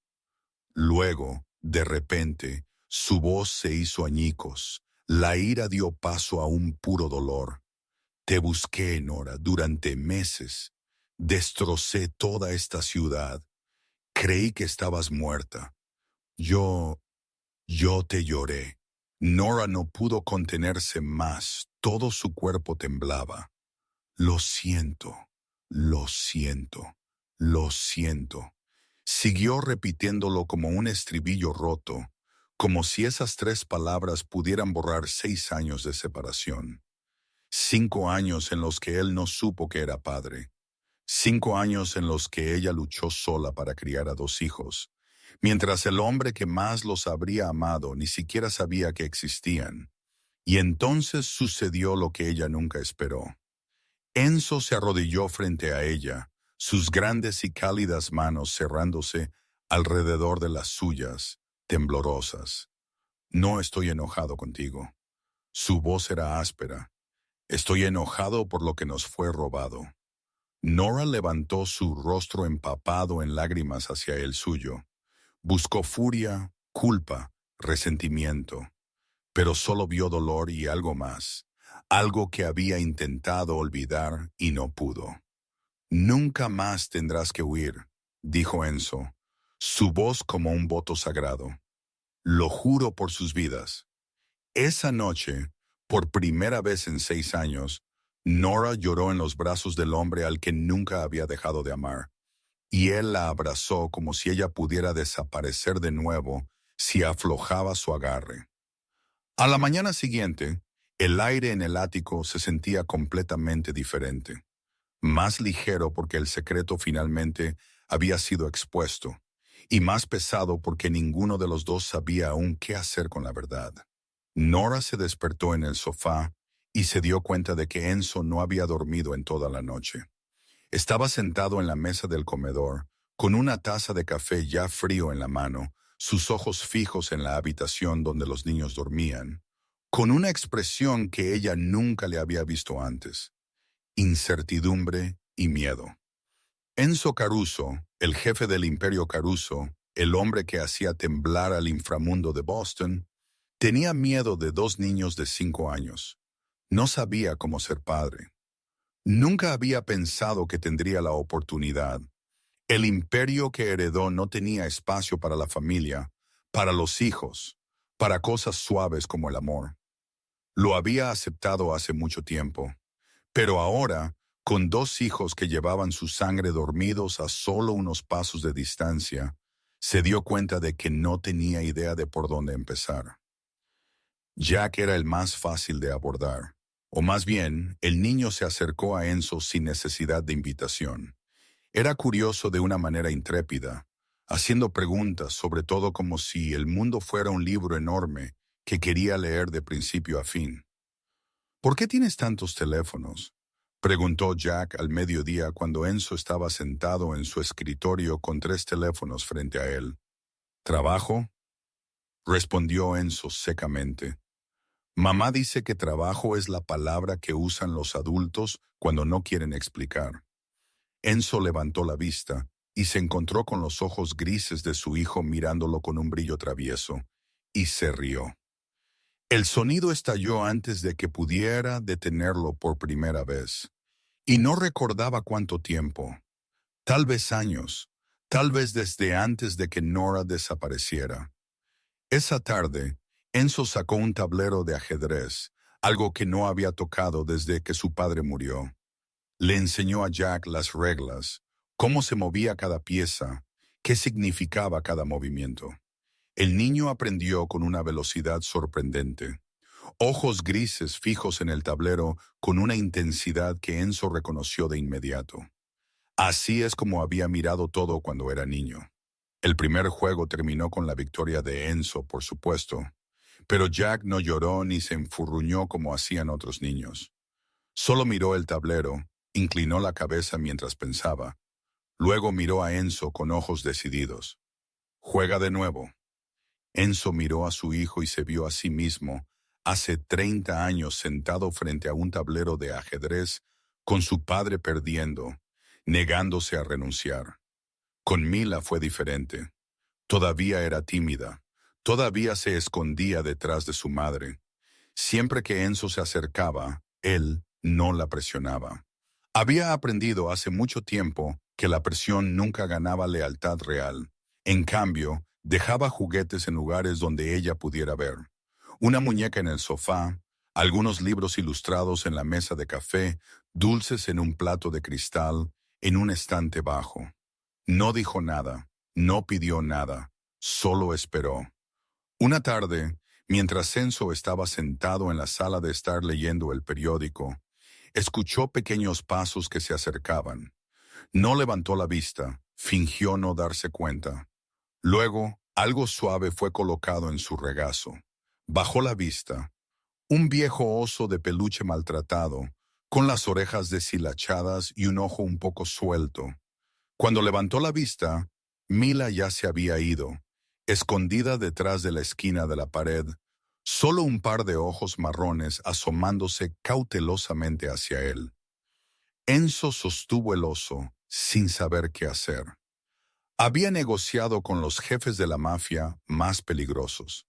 Luego, de repente, su voz se hizo añicos. La ira dio paso a un puro dolor. Te busqué, Nora, durante meses. Destrocé toda esta ciudad. Creí que estabas muerta. Yo, yo te lloré. Nora no pudo contenerse más. Todo su cuerpo temblaba. Lo siento, lo siento, lo siento. Siguió repitiéndolo como un estribillo roto, como si esas 3 palabras pudieran borrar 6 años de separación. 5 años en los que él no supo que era padre. 5 años en los que ella luchó sola para criar a 2 hijos, mientras el hombre que más los habría amado ni siquiera sabía que existían. Y entonces sucedió lo que ella nunca esperó. Enzo se arrodilló frente a ella, sus grandes y cálidas manos cerrándose alrededor de las suyas, temblorosas. No estoy enojado contigo. Su voz era áspera. Estoy enojado por lo que nos fue robado. Nora levantó su rostro empapado en lágrimas hacia el suyo. Buscó furia, culpa, resentimiento, pero solo vio dolor y algo más, algo que había intentado olvidar y no pudo. Nunca más tendrás que huir, dijo Enzo, su voz como un voto sagrado. Lo juro por sus vidas. Esa noche, por primera vez en 6 años, Nora lloró en los brazos del hombre al que nunca había dejado de amar, y él la abrazó como si ella pudiera desaparecer de nuevo si aflojaba su agarre. A la mañana siguiente, el aire en el ático se sentía completamente diferente, más ligero porque el secreto finalmente había sido expuesto, y más pesado porque ninguno de los dos sabía aún qué hacer con la verdad. Nora se despertó en el sofá y se dio cuenta de que Enzo no había dormido en toda la noche. Estaba sentado en la mesa del comedor, con una taza de café ya frío en la mano, sus ojos fijos en la habitación donde los niños dormían, con una expresión que ella nunca le había visto antes: incertidumbre y miedo. Enzo Caruso, el jefe del Imperio Caruso, el hombre que hacía temblar al inframundo de Boston, tenía miedo de 2 niños de 5 años. No sabía cómo ser padre. Nunca había pensado que tendría la oportunidad. El imperio que heredó no tenía espacio para la familia, para los hijos, para cosas suaves como el amor. Lo había aceptado hace mucho tiempo, pero ahora, con 2 hijos que llevaban su sangre dormidos a solo unos pasos de distancia, se dio cuenta de que no tenía idea de por dónde empezar. Jack era el más fácil de abordar, o más bien, el niño se acercó a Enzo sin necesidad de invitación. Era curioso de una manera intrépida, haciendo preguntas, sobre todo como si el mundo fuera un libro enorme que quería leer de principio a fin. ¿Por qué tienes tantos teléfonos?, preguntó Jack al mediodía cuando Enzo estaba sentado en su escritorio con 3 teléfonos frente a él. ¿Trabajo?, respondió Enzo secamente. Mamá dice que trabajo es la palabra que usan los adultos cuando no quieren explicar. Enzo levantó la vista y se encontró con los ojos grises de su hijo mirándolo con un brillo travieso, y se rió. El sonido estalló antes de que pudiera detenerlo por primera vez, y no recordaba cuánto tiempo, tal vez años, tal vez desde antes de que Nora desapareciera. Esa tarde, Enzo sacó un tablero de ajedrez, algo que no había tocado desde que su padre murió. Le enseñó a Jack las reglas, cómo se movía cada pieza, qué significaba cada movimiento. El niño aprendió con una velocidad sorprendente. Ojos grises fijos en el tablero con una intensidad que Enzo reconoció de inmediato. Así es como había mirado todo cuando era niño. El primer juego terminó con la victoria de Enzo, por supuesto, pero Jack no lloró ni se enfurruñó como hacían otros niños. Solo miró el tablero, inclinó la cabeza mientras pensaba. Luego miró a Enzo con ojos decididos. «Juega de nuevo». Enzo miró a su hijo y se vio a sí mismo, hace 30 años sentado frente a un tablero de ajedrez con su padre perdiendo, negándose a renunciar. Con Mila fue diferente. Todavía era tímida. Todavía se escondía detrás de su madre. Siempre que Enzo se acercaba, él no la presionaba. Había aprendido hace mucho tiempo que la presión nunca ganaba lealtad real. En cambio, dejaba juguetes en lugares donde ella pudiera ver. Una muñeca en el sofá, algunos libros ilustrados en la mesa de café, dulces en un plato de cristal, en un estante bajo. No dijo nada, no pidió nada, solo esperó. Una tarde, mientras Enzo estaba sentado en la sala de estar leyendo el periódico, escuchó pequeños pasos que se acercaban. No levantó la vista, fingió no darse cuenta. Luego, algo suave fue colocado en su regazo. Bajó la vista. Un viejo oso de peluche maltratado, con las orejas deshilachadas y un ojo un poco suelto. Cuando levantó la vista, Mila ya se había ido, escondida detrás de la esquina de la pared, solo un par de ojos marrones asomándose cautelosamente hacia él. Enzo sostuvo el oso, sin saber qué hacer. Había negociado con los jefes de la mafia más peligrosos.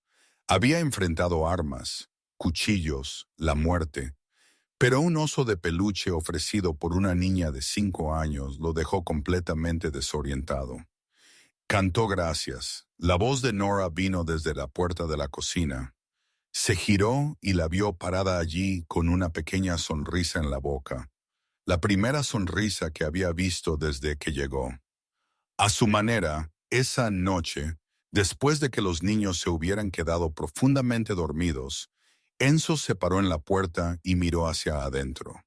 Había enfrentado armas, cuchillos, la muerte, pero un oso de peluche ofrecido por una niña de 5 años lo dejó completamente desorientado. Cantó gracias. La voz de Nora vino desde la puerta de la cocina. Se giró y la vio parada allí con una pequeña sonrisa en la boca. La primera sonrisa que había visto desde que llegó. A su manera, esa noche, después de que los niños se hubieran quedado profundamente dormidos, Enzo se paró en la puerta y miró hacia adentro.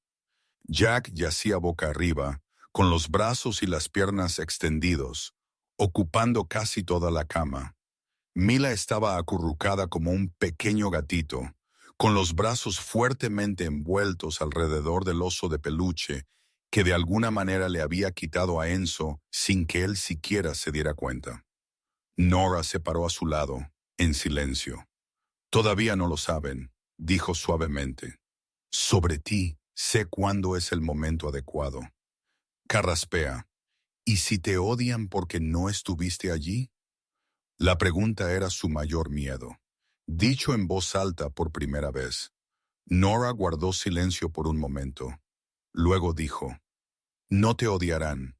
Jack yacía boca arriba, con los brazos y las piernas extendidos, ocupando casi toda la cama. Mila estaba acurrucada como un pequeño gatito, con los brazos fuertemente envueltos alrededor del oso de peluche que de alguna manera le había quitado a Enzo sin que él siquiera se diera cuenta. Nora se paró a su lado, en silencio. «Todavía no lo saben», dijo suavemente. «Sobre ti sé cuándo es el momento adecuado». Carraspea. «¿Y si te odian porque no estuviste allí?» La pregunta era su mayor miedo. Dicho en voz alta por primera vez. Nora guardó silencio por un momento. Luego dijo, «No te odiarán.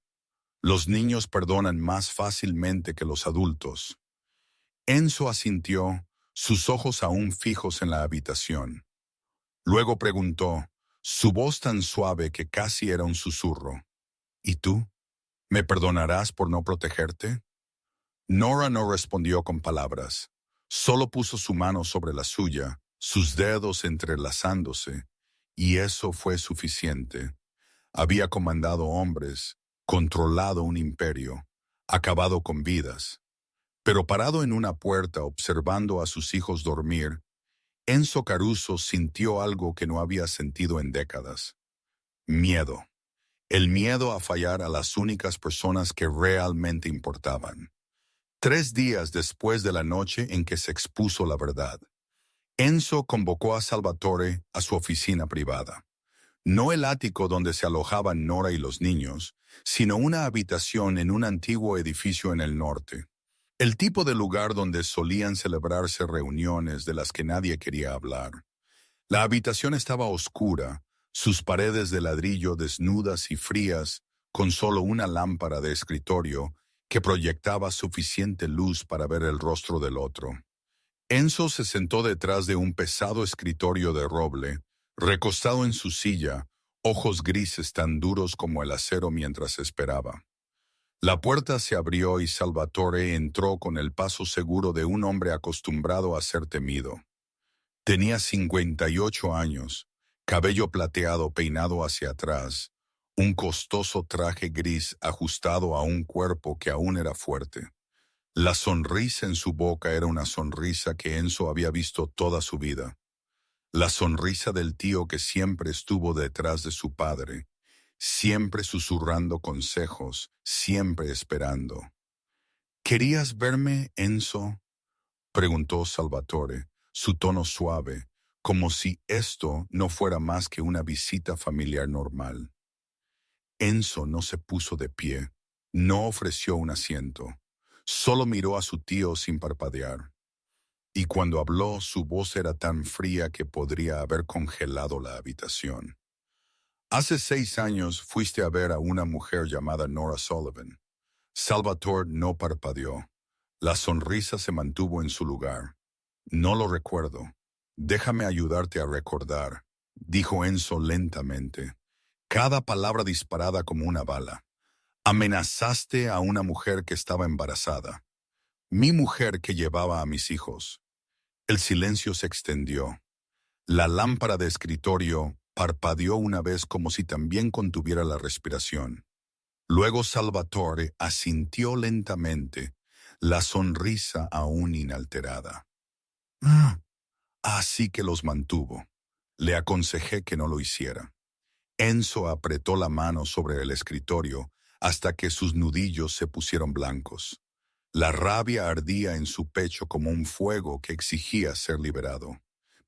Los niños perdonan más fácilmente que los adultos». Enzo asintió, sus ojos aún fijos en la habitación. Luego preguntó, su voz tan suave que casi era un susurro, «¿Y tú? ¿Me perdonarás por no protegerte?» Nora no respondió con palabras. Solo puso su mano sobre la suya, sus dedos entrelazándose, y eso fue suficiente. Había comandado hombres, controlado un imperio, acabado con vidas. Pero parado en una puerta observando a sus hijos dormir, Enzo Caruso sintió algo que no había sentido en décadas. Miedo. El miedo a fallar a las únicas personas que realmente importaban. 3 días después de la noche en que se expuso la verdad, Enzo convocó a Salvatore a su oficina privada. No el ático donde se alojaban Nora y los niños, sino una habitación en un antiguo edificio en el norte. El tipo de lugar donde solían celebrarse reuniones de las que nadie quería hablar. La habitación estaba oscura, sus paredes de ladrillo desnudas y frías, con solo una lámpara de escritorio que proyectaba suficiente luz para ver el rostro del otro. Enzo se sentó detrás de un pesado escritorio de roble, recostado en su silla, ojos grises tan duros como el acero mientras esperaba. La puerta se abrió y Salvatore entró con el paso seguro de un hombre acostumbrado a ser temido. Tenía 58 años, cabello plateado peinado hacia atrás, un costoso traje gris ajustado a un cuerpo que aún era fuerte. La sonrisa en su boca era una sonrisa que Enzo había visto toda su vida. La sonrisa del tío que siempre estuvo detrás de su padre, siempre susurrando consejos, siempre esperando. «¿Querías verme, Enzo?», preguntó Salvatore, su tono suave, como si esto no fuera más que una visita familiar normal. Enzo no se puso de pie, no ofreció un asiento, solo miró a su tío sin parpadear. Y cuando habló, su voz era tan fría que podría haber congelado la habitación. Hace 6 años fuiste a ver a una mujer llamada Nora Sullivan. Salvatore no parpadeó. La sonrisa se mantuvo en su lugar. No lo recuerdo. Déjame ayudarte a recordar, dijo Enzo lentamente. Cada palabra disparada como una bala. Amenazaste a una mujer que estaba embarazada. Mi mujer que llevaba a mis hijos. El silencio se extendió. La lámpara de escritorio parpadeó una vez como si también contuviera la respiración. Luego Salvatore asintió lentamente, la sonrisa aún inalterada. Así que los mantuvo. Le aconsejé que no lo hiciera. Enzo apretó la mano sobre el escritorio hasta que sus nudillos se pusieron blancos. La rabia ardía en su pecho como un fuego que exigía ser liberado,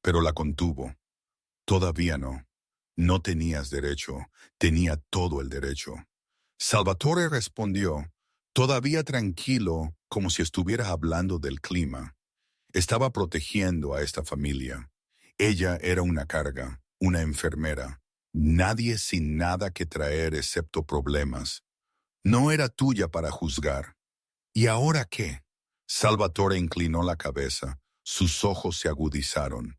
pero la contuvo. Todavía no. No tenías derecho, tenía todo el derecho. Salvatore respondió, todavía tranquilo, como si estuviera hablando del clima. Estaba protegiendo a esta familia. Ella era una carga, una enfermera. Nadie sin nada que traer excepto problemas. No era tuya para juzgar. ¿Y ahora qué? Salvatore inclinó la cabeza. Sus ojos se agudizaron.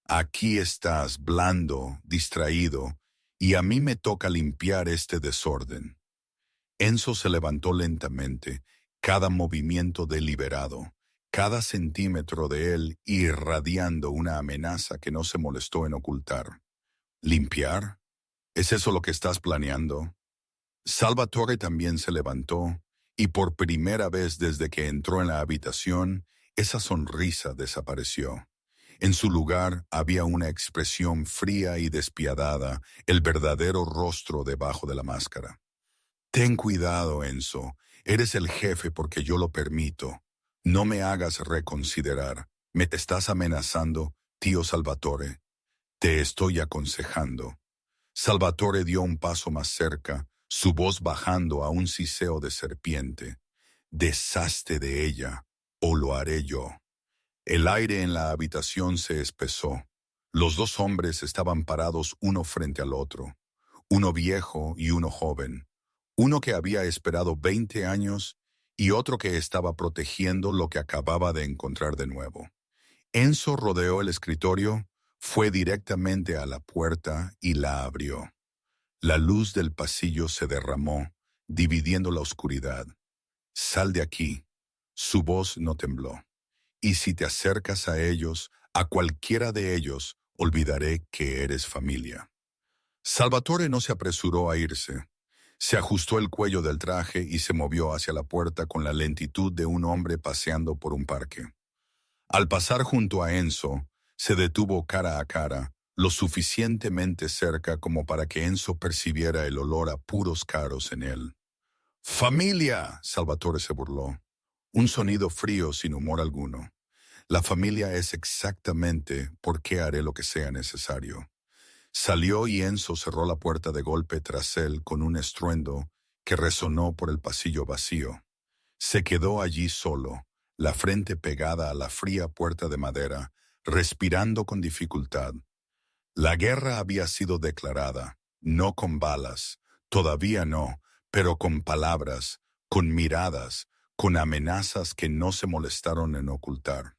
Aquí estás, blando, distraído, y a mí me toca limpiar este desorden. Enzo se levantó lentamente, cada movimiento deliberado, cada centímetro de él irradiando una amenaza que no se molestó en ocultar. ¿Limpiar? ¿Es eso lo que estás planeando? Salvatore también se levantó, y por primera vez desde que entró en la habitación, esa sonrisa desapareció. En su lugar había una expresión fría y despiadada, el verdadero rostro debajo de la máscara. Ten cuidado, Enzo. Eres el jefe porque yo lo permito. No me hagas reconsiderar. Me estás amenazando, tío Salvatore. Te estoy aconsejando. Salvatore dio un paso más cerca, su voz bajando a un siseo de serpiente. Deshazte de ella, o lo haré yo. El aire en la habitación se espesó. Los dos hombres estaban parados uno frente al otro, uno viejo y uno joven, uno que había esperado 20 años y otro que estaba protegiendo lo que acababa de encontrar de nuevo. Enzo rodeó el escritorio, fue directamente a la puerta y la abrió. La luz del pasillo se derramó, dividiendo la oscuridad. Sal de aquí. Su voz no tembló. Y si te acercas a ellos, a cualquiera de ellos, olvidaré que eres familia. Salvatore no se apresuró a irse. Se ajustó el cuello del traje y se movió hacia la puerta con la lentitud de un hombre paseando por un parque. Al pasar junto a Enzo, se detuvo cara a cara, lo suficientemente cerca como para que Enzo percibiera el olor a puros caros en él. ¡Familia!, Salvatore se burló. Un sonido frío sin humor alguno. La familia es exactamente por qué haré lo que sea necesario. Salió y Enzo cerró la puerta de golpe tras él con un estruendo que resonó por el pasillo vacío. Se quedó allí solo, la frente pegada a la fría puerta de madera, respirando con dificultad. La guerra había sido declarada, no con balas, todavía no, pero con palabras, con miradas, con amenazas que no se molestaron en ocultar.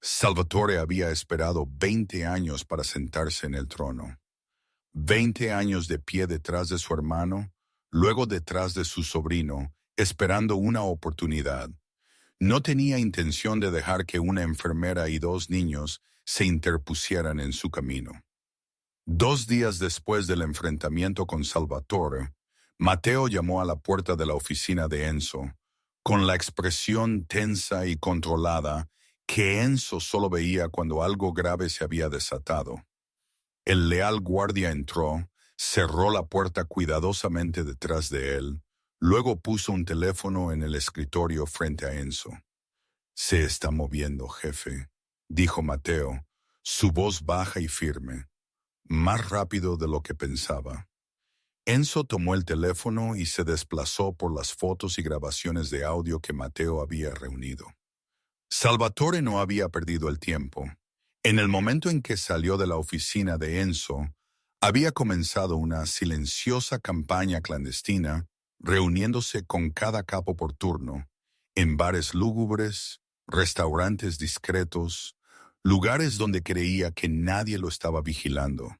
Salvatore había esperado 20 años para sentarse en el trono. 20 años de pie detrás de su hermano, luego detrás de su sobrino, esperando una oportunidad. No tenía intención de dejar que una enfermera y 2 niños se interpusieran en su camino. 2 días después del enfrentamiento con Salvatore, Matteo llamó a la puerta de la oficina de Enzo, con la expresión tensa y controlada que Enzo solo veía cuando algo grave se había desatado. El leal guardia entró, cerró la puerta cuidadosamente detrás de él, luego puso un teléfono en el escritorio frente a Enzo. Se está moviendo, jefe, dijo Matteo, su voz baja y firme, más rápido de lo que pensaba. Enzo tomó el teléfono y se desplazó por las fotos y grabaciones de audio que Mateo había reunido. Salvatore no había perdido el tiempo. En el momento en que salió de la oficina de Enzo, había comenzado una silenciosa campaña clandestina, reuniéndose con cada capo por turno, en bares lúgubres, restaurantes discretos, lugares donde creía que nadie lo estaba vigilando.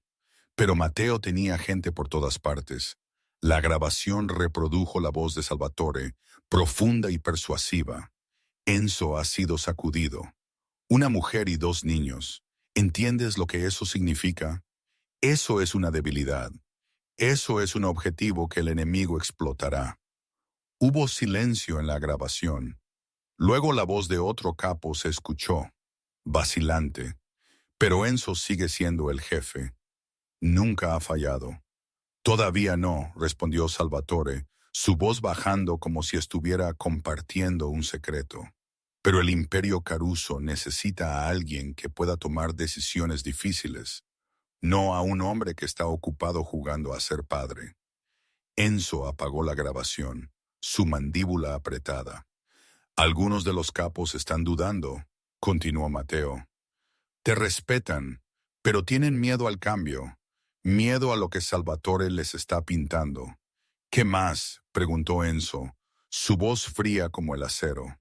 Pero Mateo tenía gente por todas partes. La grabación reprodujo la voz de Salvatore, profunda y persuasiva. Enzo ha sido sacudido. Una mujer y 2 niños. ¿Entiendes lo que eso significa? Eso es una debilidad. Eso es un objetivo que el enemigo explotará. Hubo silencio en la grabación. Luego la voz de otro capo se escuchó, vacilante. Pero Enzo sigue siendo el jefe. Nunca ha fallado. Todavía no, respondió Salvatore, su voz bajando como si estuviera compartiendo un secreto. Pero el Imperio Caruso necesita a alguien que pueda tomar decisiones difíciles, no a un hombre que está ocupado jugando a ser padre. Enzo apagó la grabación, su mandíbula apretada. Algunos de los capos están dudando, continuó Mateo. Te respetan, pero tienen miedo al cambio, miedo a lo que Salvatore les está pintando. ¿Qué más?, preguntó Enzo, su voz fría como el acero.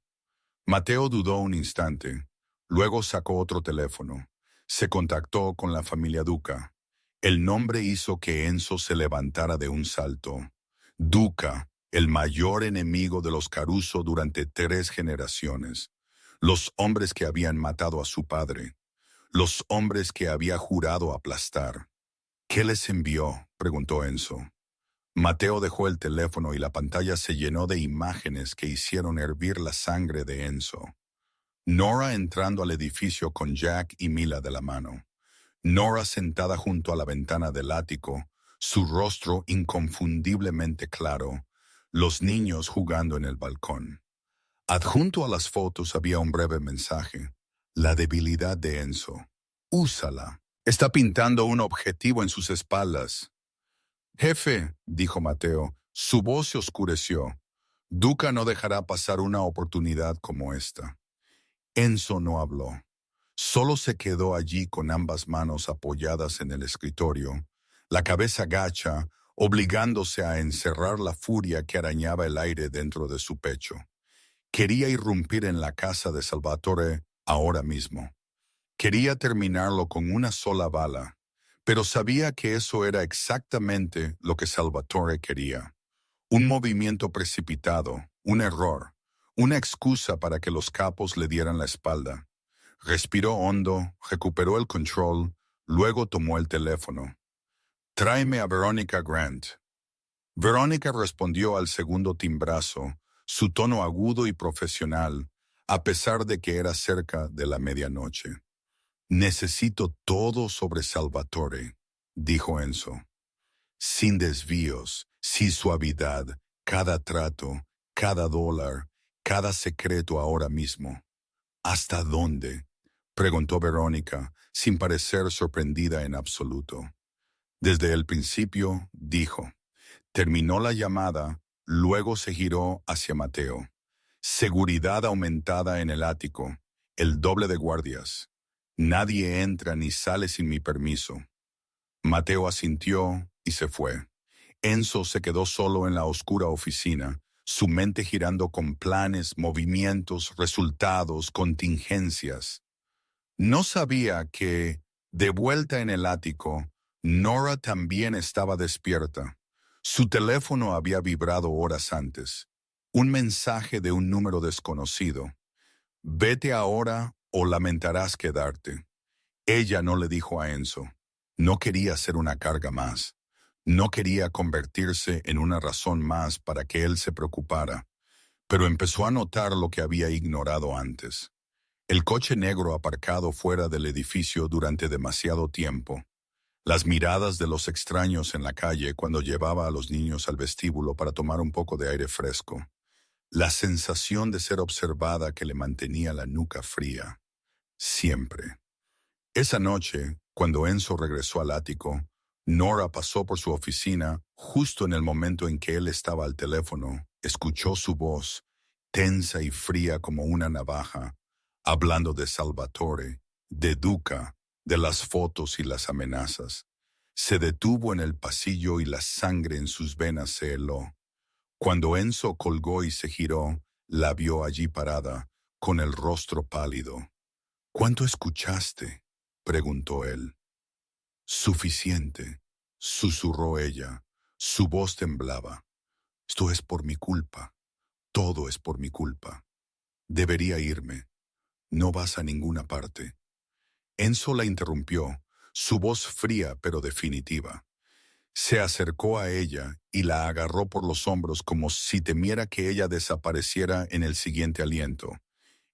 Mateo dudó un instante, luego sacó otro teléfono. Se contactó con la familia Duca. El nombre hizo que Enzo se levantara de un salto. Duca, el mayor enemigo de los Caruso durante 3 generaciones. Los hombres que habían matado a su padre. Los hombres que había jurado aplastar. ¿Qué les envió?, preguntó Enzo. Mateo dejó el teléfono y la pantalla se llenó de imágenes que hicieron hervir la sangre de Enzo. Nora entrando al edificio con Jack y Mila de la mano. Nora sentada junto a la ventana del ático, su rostro inconfundiblemente claro, los niños jugando en el balcón. Adjunto a las fotos había un breve mensaje. La debilidad de Enzo. Úsala. Está pintando un objetivo en sus espaldas. Jefe, dijo Mateo, su voz se oscureció. Duca no dejará pasar una oportunidad como esta. Enzo no habló. Solo se quedó allí con ambas manos apoyadas en el escritorio, la cabeza gacha, obligándose a encerrar la furia que arañaba el aire dentro de su pecho. Quería irrumpir en la casa de Salvatore ahora mismo. Quería terminarlo con una sola bala, pero sabía que eso era exactamente lo que Salvatore quería. Un movimiento precipitado, un error, una excusa para que los capos le dieran la espalda. Respiró hondo, recuperó el control, luego tomó el teléfono. «Tráeme a Veronica Grant». Veronica respondió al segundo timbrazo, su tono agudo y profesional, a pesar de que era cerca de la medianoche. «Necesito todo sobre Salvatore», dijo Enzo. «Sin desvíos, sin suavidad, cada trato, cada dólar, cada secreto ahora mismo». «¿Hasta dónde?», preguntó Verónica, sin parecer sorprendida en absoluto. Desde el principio, dijo. Terminó la llamada, luego se giró hacia Mateo. «Seguridad aumentada en el ático, el doble de guardias. Nadie entra ni sale sin mi permiso». Mateo asintió y se fue. Enzo se quedó solo en la oscura oficina, su mente girando con planes, movimientos, resultados, contingencias. No sabía que, de vuelta en el ático, Nora también estaba despierta. Su teléfono había vibrado horas antes. Un mensaje de un número desconocido. «Vete ahora o lamentarás quedarte». Ella no le dijo a Enzo. No quería ser una carga más. No quería convertirse en una razón más para que él se preocupara. Pero empezó a notar lo que había ignorado antes. El coche negro aparcado fuera del edificio durante demasiado tiempo. Las miradas de los extraños en la calle cuando llevaba a los niños al vestíbulo para tomar un poco de aire fresco. La sensación de ser observada que le mantenía la nuca fría. Siempre. Esa noche, cuando Enzo regresó al ático, Nora pasó por su oficina justo en el momento en que él estaba al teléfono. Escuchó su voz, tensa y fría como una navaja, hablando de Salvatore, de Duca, de las fotos y las amenazas. Se detuvo en el pasillo y la sangre en sus venas se heló. Cuando Enzo colgó y se giró, la vio allí parada, con el rostro pálido. ¿Cuánto escuchaste?, preguntó él. Suficiente, susurró ella. Su voz temblaba. Esto es por mi culpa. Todo es por mi culpa. Debería irme. No vas a ninguna parte. Enzo la interrumpió, su voz fría pero definitiva. Se acercó a ella y la agarró por los hombros como si temiera que ella desapareciera en el siguiente aliento.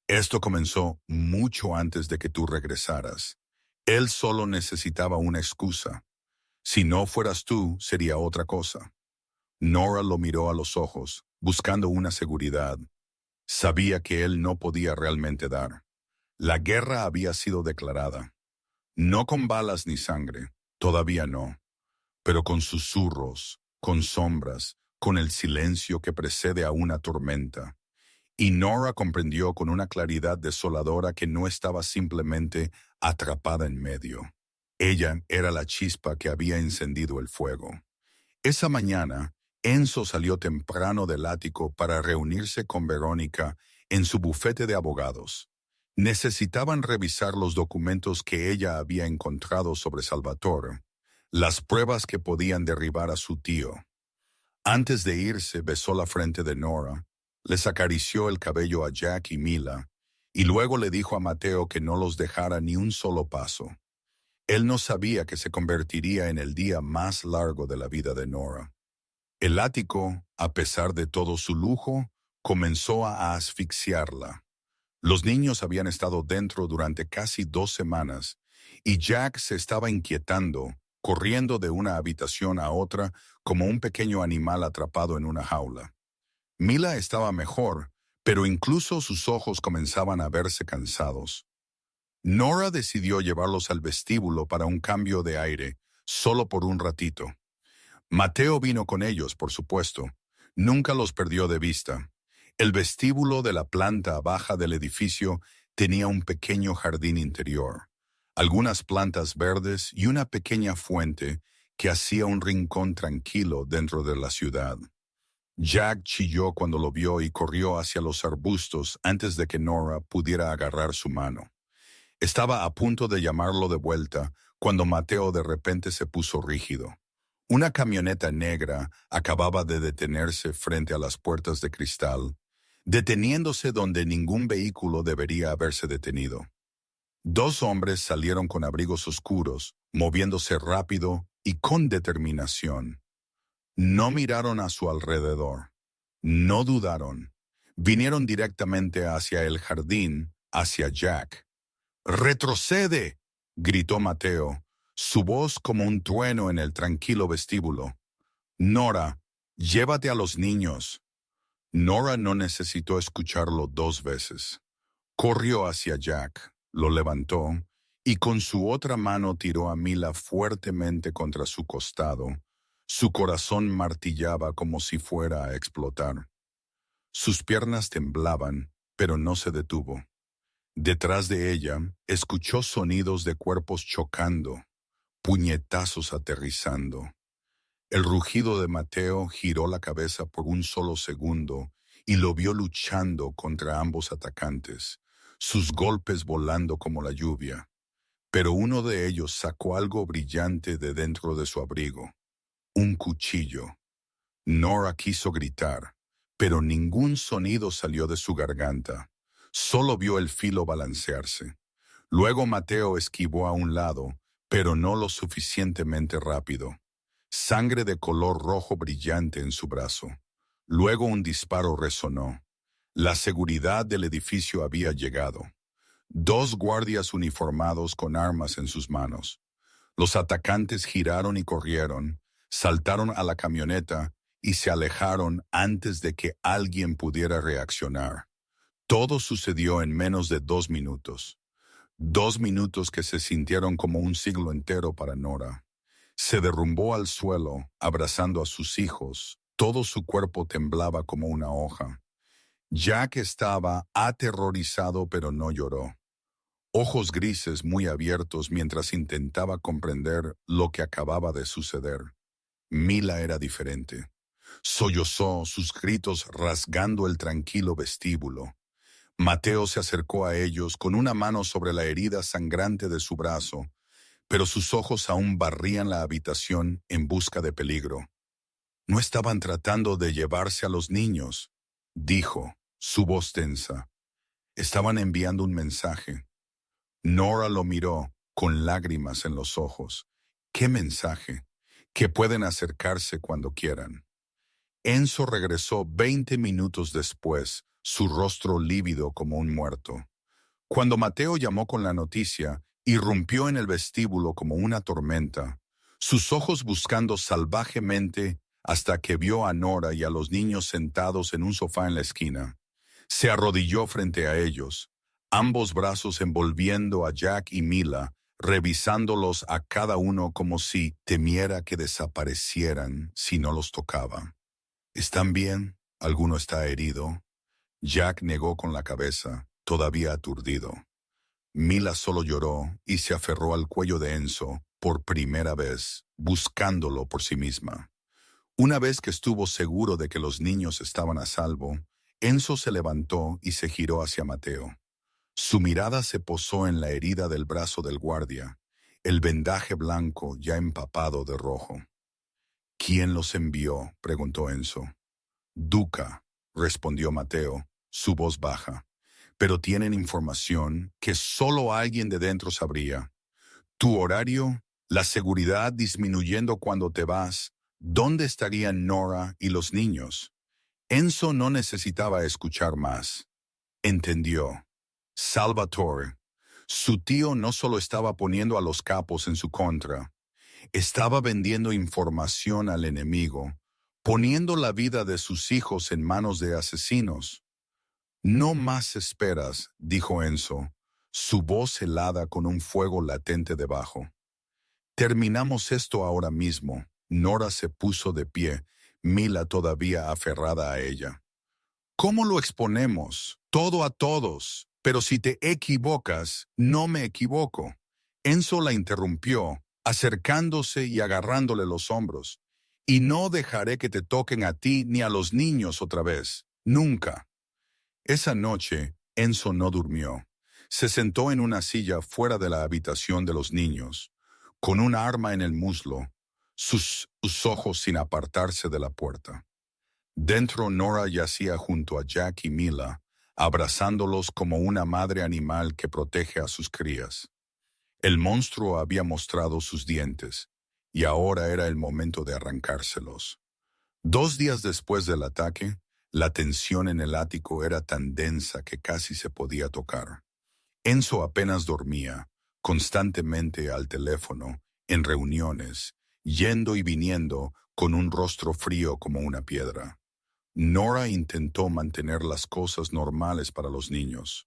Esto comenzó mucho antes de que tú regresaras. Él solo necesitaba una excusa. Si no fueras tú, sería otra cosa. Nora lo miró a los ojos, buscando una seguridad. Sabía que él no podía realmente dar. La guerra había sido declarada. No con balas ni sangre, todavía no, pero con susurros, con sombras, con el silencio que precede a una tormenta. Y Nora comprendió con una claridad desoladora que no estaba simplemente atrapada en medio. Ella era la chispa que había encendido el fuego. Esa mañana, Enzo salió temprano del ático para reunirse con Verónica en su bufete de abogados. Necesitaban revisar los documentos que ella había encontrado sobre Salvatore, las pruebas que podían derribar a su tío. Antes de irse, besó la frente de Nora, les acarició el cabello a Jack y Mila, y luego le dijo a Mateo que no los dejara ni un solo paso. Él no sabía que se convertiría en el día más largo de la vida de Nora. El ático, a pesar de todo su lujo, comenzó a asfixiarla. Los niños habían estado dentro durante casi 2 semanas, y Jack se estaba inquietando, corriendo de una habitación a otra como un pequeño animal atrapado en una jaula. Mila estaba mejor, pero incluso sus ojos comenzaban a verse cansados. Nora decidió llevarlos al vestíbulo para un cambio de aire, solo por un ratito. Mateo vino con ellos, por supuesto. Nunca los perdió de vista. El vestíbulo de la planta baja del edificio tenía un pequeño jardín interior, algunas plantas verdes y una pequeña fuente que hacía un rincón tranquilo dentro de la ciudad. Jack chilló cuando lo vio y corrió hacia los arbustos antes de que Nora pudiera agarrar su mano. Estaba a punto de llamarlo de vuelta cuando Mateo de repente se puso rígido. Una camioneta negra acababa de detenerse frente a las puertas de cristal, deteniéndose donde ningún vehículo debería haberse detenido. 2 hombres salieron con abrigos oscuros, moviéndose rápido y con determinación. No miraron a su alrededor. No dudaron. Vinieron directamente hacia el jardín, hacia Jack. «¡Retrocede!», gritó Mateo, su voz como un trueno en el tranquilo vestíbulo. «Nora, llévate a los niños». Nora no necesitó escucharlo 2 veces. Corrió hacia Jack, lo levantó y con su otra mano tiró a Mila fuertemente contra su costado. Su corazón martillaba como si fuera a explotar. Sus piernas temblaban, pero no se detuvo. Detrás de ella, escuchó sonidos de cuerpos chocando, puñetazos aterrizando. El rugido de Mateo giró la cabeza por un solo segundo y lo vio luchando contra ambos atacantes, sus golpes volando como la lluvia. Pero uno de ellos sacó algo brillante de dentro de su abrigo, un cuchillo. Nora quiso gritar, pero ningún sonido salió de su garganta. Solo vio el filo balancearse. Luego Mateo esquivó a un lado, pero no lo suficientemente rápido. Sangre de color rojo brillante en su brazo. Luego un disparo resonó. La seguridad del edificio había llegado. 2 guardias uniformados con armas en sus manos. Los atacantes giraron y corrieron, saltaron a la camioneta y se alejaron antes de que alguien pudiera reaccionar. Todo sucedió en menos de 2 minutos. 2 minutos que se sintieron como un siglo entero para Nora. Se derrumbó al suelo, abrazando a sus hijos. Todo su cuerpo temblaba como una hoja. Jack estaba aterrorizado, pero no lloró. Ojos grises muy abiertos mientras intentaba comprender lo que acababa de suceder. Mila era diferente. Sollozó, sus gritos rasgando el tranquilo vestíbulo. Mateo se acercó a ellos con una mano sobre la herida sangrante de su brazo, pero sus ojos aún barrían la habitación en busca de peligro. No estaban tratando de llevarse a los niños, dijo, su voz tensa. Estaban enviando un mensaje. Nora lo miró con lágrimas en los ojos. ¿Qué mensaje? Que pueden acercarse cuando quieran. Enzo regresó 20 minutos después, su rostro lívido como un muerto. Cuando Mateo llamó con la noticia, irrumpió en el vestíbulo como una tormenta, sus ojos buscando salvajemente hasta que vio a Nora y a los niños sentados en un sofá en la esquina. Se arrodilló frente a ellos, ambos brazos envolviendo a Jack y Mila, revisándolos a cada uno como si temiera que desaparecieran si no los tocaba. ¿Están bien? ¿Alguno está herido? Jack negó con la cabeza, todavía aturdido. Mila solo lloró y se aferró al cuello de Enzo por primera vez, buscándolo por sí misma. Una vez que estuvo seguro de que los niños estaban a salvo, Enzo se levantó y se giró hacia Mateo. Su mirada se posó en la herida del brazo del guardia, el vendaje blanco ya empapado de rojo. ¿Quién los envió?, preguntó Enzo. Duca, respondió Mateo, su voz baja. Pero tienen información que solo alguien de dentro sabría. Tu horario, la seguridad disminuyendo cuando te vas, ¿dónde estarían Nora y los niños? Enzo no necesitaba escuchar más. Entendió. Salvatore. Su tío no solo estaba poniendo a los capos en su contra, estaba vendiendo información al enemigo, poniendo la vida de sus hijos en manos de asesinos. No más esperas, dijo Enzo, su voz helada con un fuego latente debajo. Terminamos esto ahora mismo. Nora se puso de pie, Mila todavía aferrada a ella. ¿Cómo lo exponemos? Todo a todos. Pero si te equivocas, no me equivoco. Enzo la interrumpió, acercándose y agarrándole los hombros. Y no dejaré que te toquen a ti ni a los niños otra vez. Nunca. Esa noche, Enzo no durmió. Se sentó en una silla fuera de la habitación de los niños, con un arma en el muslo, sus ojos sin apartarse de la puerta. Dentro Nora yacía junto a Jack y Mila, abrazándolos como una madre animal que protege a sus crías. El monstruo había mostrado sus dientes, y ahora era el momento de arrancárselos. 2 días después del ataque, la tensión en el ático era tan densa que casi se podía tocar. Enzo apenas dormía, constantemente al teléfono, en reuniones, yendo y viniendo con un rostro frío como una piedra. Nora intentó mantener las cosas normales para los niños,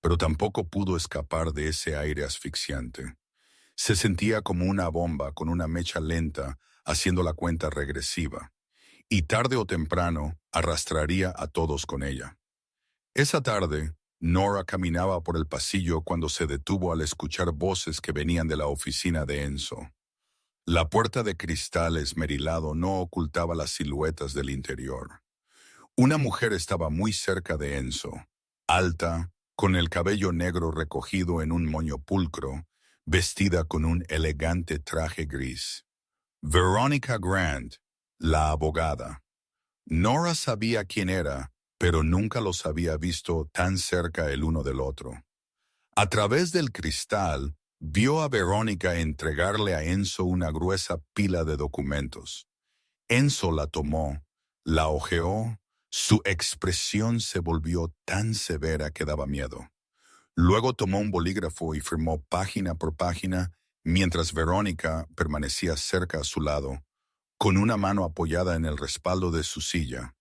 pero tampoco pudo escapar de ese aire asfixiante. Se sentía como una bomba con una mecha lenta haciendo la cuenta regresiva, y tarde o temprano arrastraría a todos con ella. Esa tarde, Nora caminaba por el pasillo cuando se detuvo al escuchar voces que venían de la oficina de Enzo. La puerta de cristal esmerilado no ocultaba las siluetas del interior. Una mujer estaba muy cerca de Enzo, alta, con el cabello negro recogido en un moño pulcro, vestida con un elegante traje gris. Veronica Grant, la abogada. Nora sabía quién era, pero nunca los había visto tan cerca el uno del otro. A través del cristal, vio a Verónica entregarle a Enzo una gruesa pila de documentos. Enzo la tomó, la hojeó, su expresión se volvió tan severa que daba miedo. Luego tomó un bolígrafo y firmó página por página, mientras Verónica permanecía cerca a su lado, con una mano apoyada en el respaldo de su silla.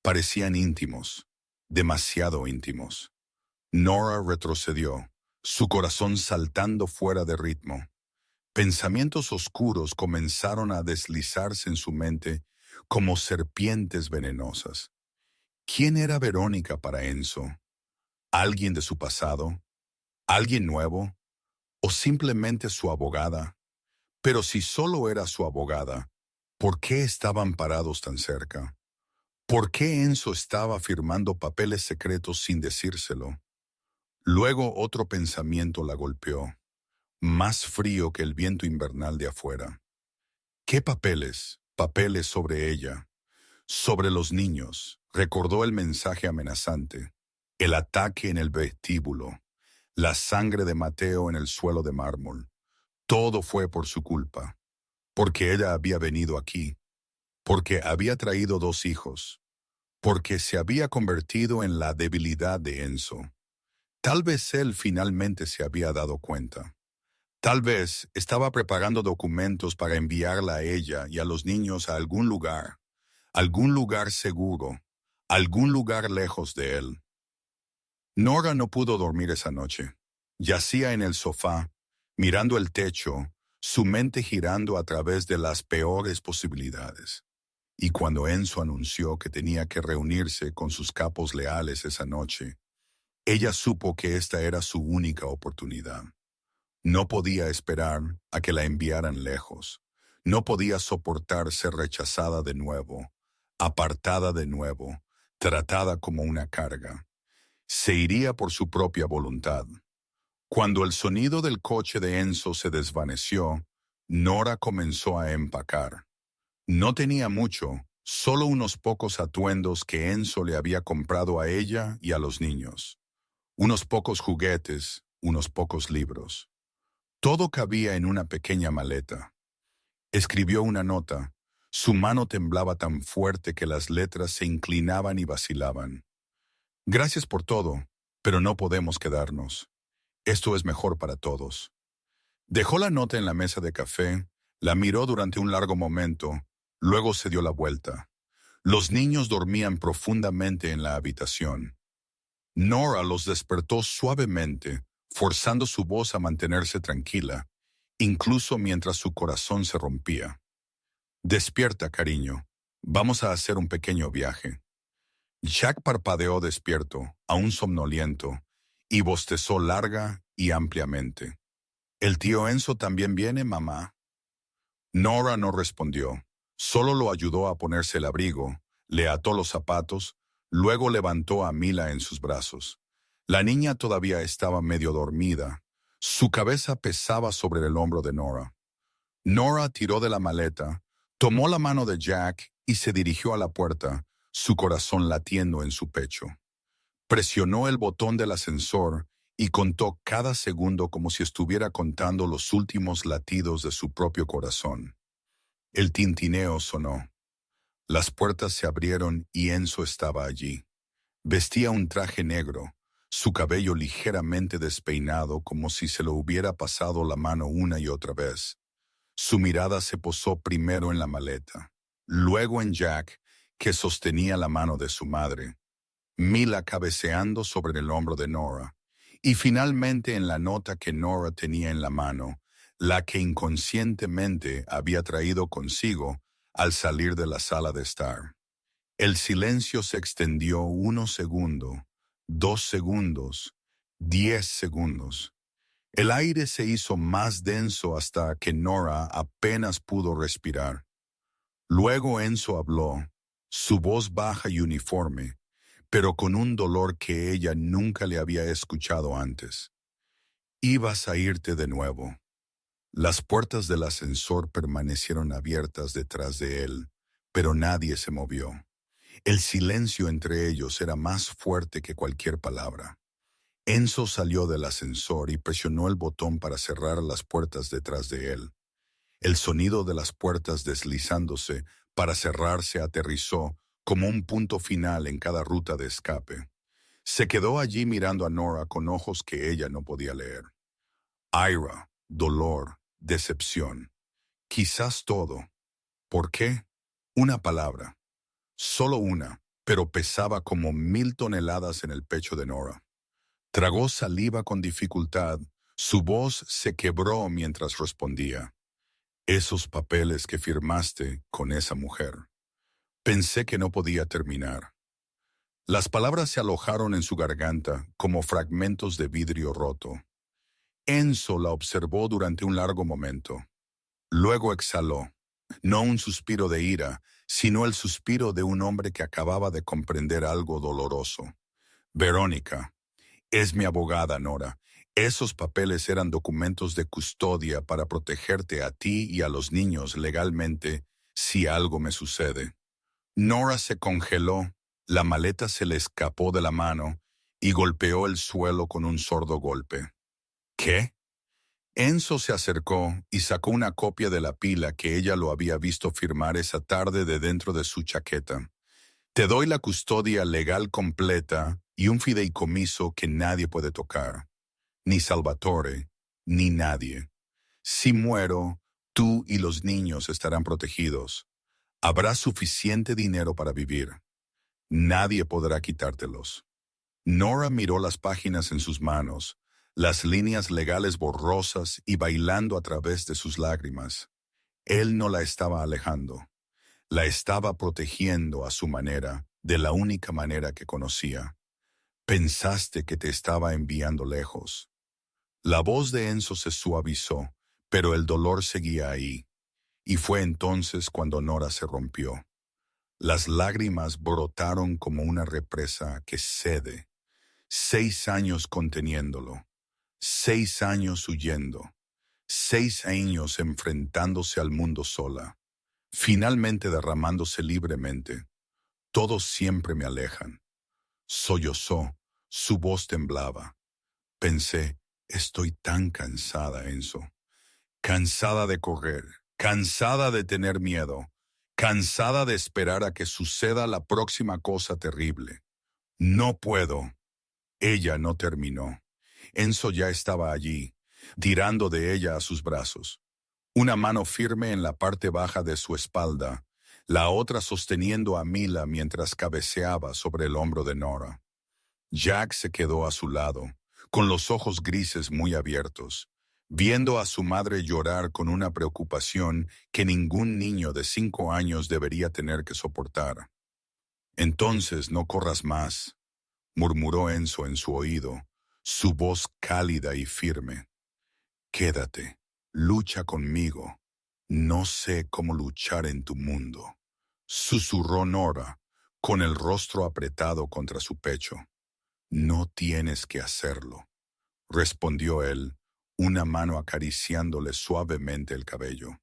Parecían íntimos, demasiado íntimos. Nora retrocedió, su corazón saltando fuera de ritmo. Pensamientos oscuros comenzaron a deslizarse en su mente como serpientes venenosas. ¿Quién era Verónica para Enzo? ¿Alguien de su pasado? ¿Alguien nuevo? ¿O simplemente su abogada? Pero si solo era su abogada, ¿por qué estaban parados tan cerca? ¿Por qué Enzo estaba firmando papeles secretos sin decírselo? Luego otro pensamiento la golpeó, más frío que el viento invernal de afuera. ¿Qué papeles? Papeles sobre ella, sobre los niños. Recordó el mensaje amenazante, el ataque en el vestíbulo, la sangre de Mateo en el suelo de mármol. Todo fue por su culpa, porque ella había venido aquí, porque había traído 2 hijos, porque se había convertido en la debilidad de Enzo. Tal vez él finalmente se había dado cuenta. Tal vez estaba preparando documentos para enviarla a ella y a los niños a algún lugar seguro, algún lugar lejos de él. Nora no pudo dormir esa noche. Yacía en el sofá, mirando el techo, su mente girando a través de las peores posibilidades. Y cuando Enzo anunció que tenía que reunirse con sus capos leales esa noche, ella supo que esta era su única oportunidad. No podía esperar a que la enviaran lejos. No podía soportar ser rechazada de nuevo, apartada de nuevo, tratada como una carga. Se iría por su propia voluntad. Cuando el sonido del coche de Enzo se desvaneció, Nora comenzó a empacar. No tenía mucho, solo unos pocos atuendos que Enzo le había comprado a ella y a los niños. Unos pocos juguetes, unos pocos libros. Todo cabía en una pequeña maleta. Escribió una nota. Su mano temblaba tan fuerte que las letras se inclinaban y vacilaban. Gracias por todo, pero no podemos quedarnos. Esto es mejor para todos. Dejó la nota en la mesa de café, la miró durante un largo momento, luego se dio la vuelta. Los niños dormían profundamente en la habitación. Nora los despertó suavemente, forzando su voz a mantenerse tranquila, incluso mientras su corazón se rompía. Despierta, cariño. Vamos a hacer un pequeño viaje. Jack parpadeó despierto, aún somnoliento, y bostezó larga y ampliamente. ¿El tío Enzo también viene, mamá? Nora no respondió. Solo lo ayudó a ponerse el abrigo, le ató los zapatos, luego levantó a Mila en sus brazos. La niña todavía estaba medio dormida. Su cabeza pesaba sobre el hombro de Nora. Nora tiró de la maleta, tomó la mano de Jack y se dirigió a la puerta, su corazón latiendo en su pecho. Presionó el botón del ascensor y contó cada segundo como si estuviera contando los últimos latidos de su propio corazón. El tintineo sonó. Las puertas se abrieron y Enzo estaba allí. Vestía un traje negro, su cabello ligeramente despeinado como si se lo hubiera pasado la mano una y otra vez. Su mirada se posó primero en la maleta, luego en Jack, que sostenía la mano de su madre, Mila cabeceando sobre el hombro de Nora, y finalmente en la nota que Nora tenía en la mano, la que inconscientemente había traído consigo al salir de la sala de estar. El silencio se extendió 1 segundo, 2 segundos, 10 segundos. El aire se hizo más denso hasta que Nora apenas pudo respirar. Luego Enzo habló, su voz baja y uniforme, pero con un dolor que ella nunca le había escuchado antes. Ibas a irte de nuevo. Las puertas del ascensor permanecieron abiertas detrás de él, pero nadie se movió. El silencio entre ellos era más fuerte que cualquier palabra. Enzo salió del ascensor y presionó el botón para cerrar las puertas detrás de él. El sonido de las puertas deslizándose para cerrarse aterrizó como un punto final en cada ruta de escape. Se quedó allí mirando a Nora con ojos que ella no podía leer. Ira, dolor, decepción. Quizás todo. ¿Por qué? Una palabra. Solo una, pero pesaba como 1000 toneladas en el pecho de Nora. Tragó saliva con dificultad. Su voz se quebró mientras respondía. Esos papeles que firmaste con esa mujer. Pensé que no podía terminar. Las palabras se alojaron en su garganta como fragmentos de vidrio roto. Enzo la observó durante un largo momento. Luego exhaló, no un suspiro de ira, sino el suspiro de un hombre que acababa de comprender algo doloroso. Verónica, es mi abogada, Nora. Esos papeles eran documentos de custodia para protegerte a ti y a los niños legalmente si algo me sucede. Nora se congeló, la maleta se le escapó de la mano y golpeó el suelo con un sordo golpe. ¿Qué? Enzo se acercó y sacó una copia de la pila que ella lo había visto firmar esa tarde de dentro de su chaqueta. Te doy la custodia legal completa y un fideicomiso que nadie puede tocar. Ni Salvatore, ni nadie. Si muero, tú y los niños estarán protegidos. Habrá suficiente dinero para vivir. Nadie podrá quitártelos. Nora miró las páginas en sus manos, las líneas legales borrosas y bailando a través de sus lágrimas. Él no la estaba alejando. La estaba protegiendo a su manera, de la única manera que conocía. Pensaste que te estaba enviando lejos. La voz de Enzo se suavizó, pero el dolor seguía ahí. Y fue entonces cuando Nora se rompió. Las lágrimas brotaron como una represa que cede. 6 años conteniéndolo. 6 años huyendo. 6 años enfrentándose al mundo sola. Finalmente derramándose libremente. Todos siempre me alejan. Sollozó, su voz temblaba. Pensé, estoy tan cansada, Enzo. Cansada de correr, cansada de tener miedo, cansada de esperar a que suceda la próxima cosa terrible. No puedo. Ella no terminó. Enzo ya estaba allí, tirando de ella a sus brazos. Una mano firme en la parte baja de su espalda, la otra sosteniendo a Mila mientras cabeceaba sobre el hombro de Nora. Jack se quedó a su lado, con los ojos grises muy abiertos, viendo a su madre llorar con una preocupación que ningún niño de 5 años debería tener que soportar. Entonces no corras más, murmuró Enzo en su oído, su voz cálida y firme. Quédate, lucha conmigo. No sé cómo luchar en tu mundo, susurró Nora, con el rostro apretado contra su pecho. No tienes que hacerlo, respondió él, una mano acariciándole suavemente el cabello.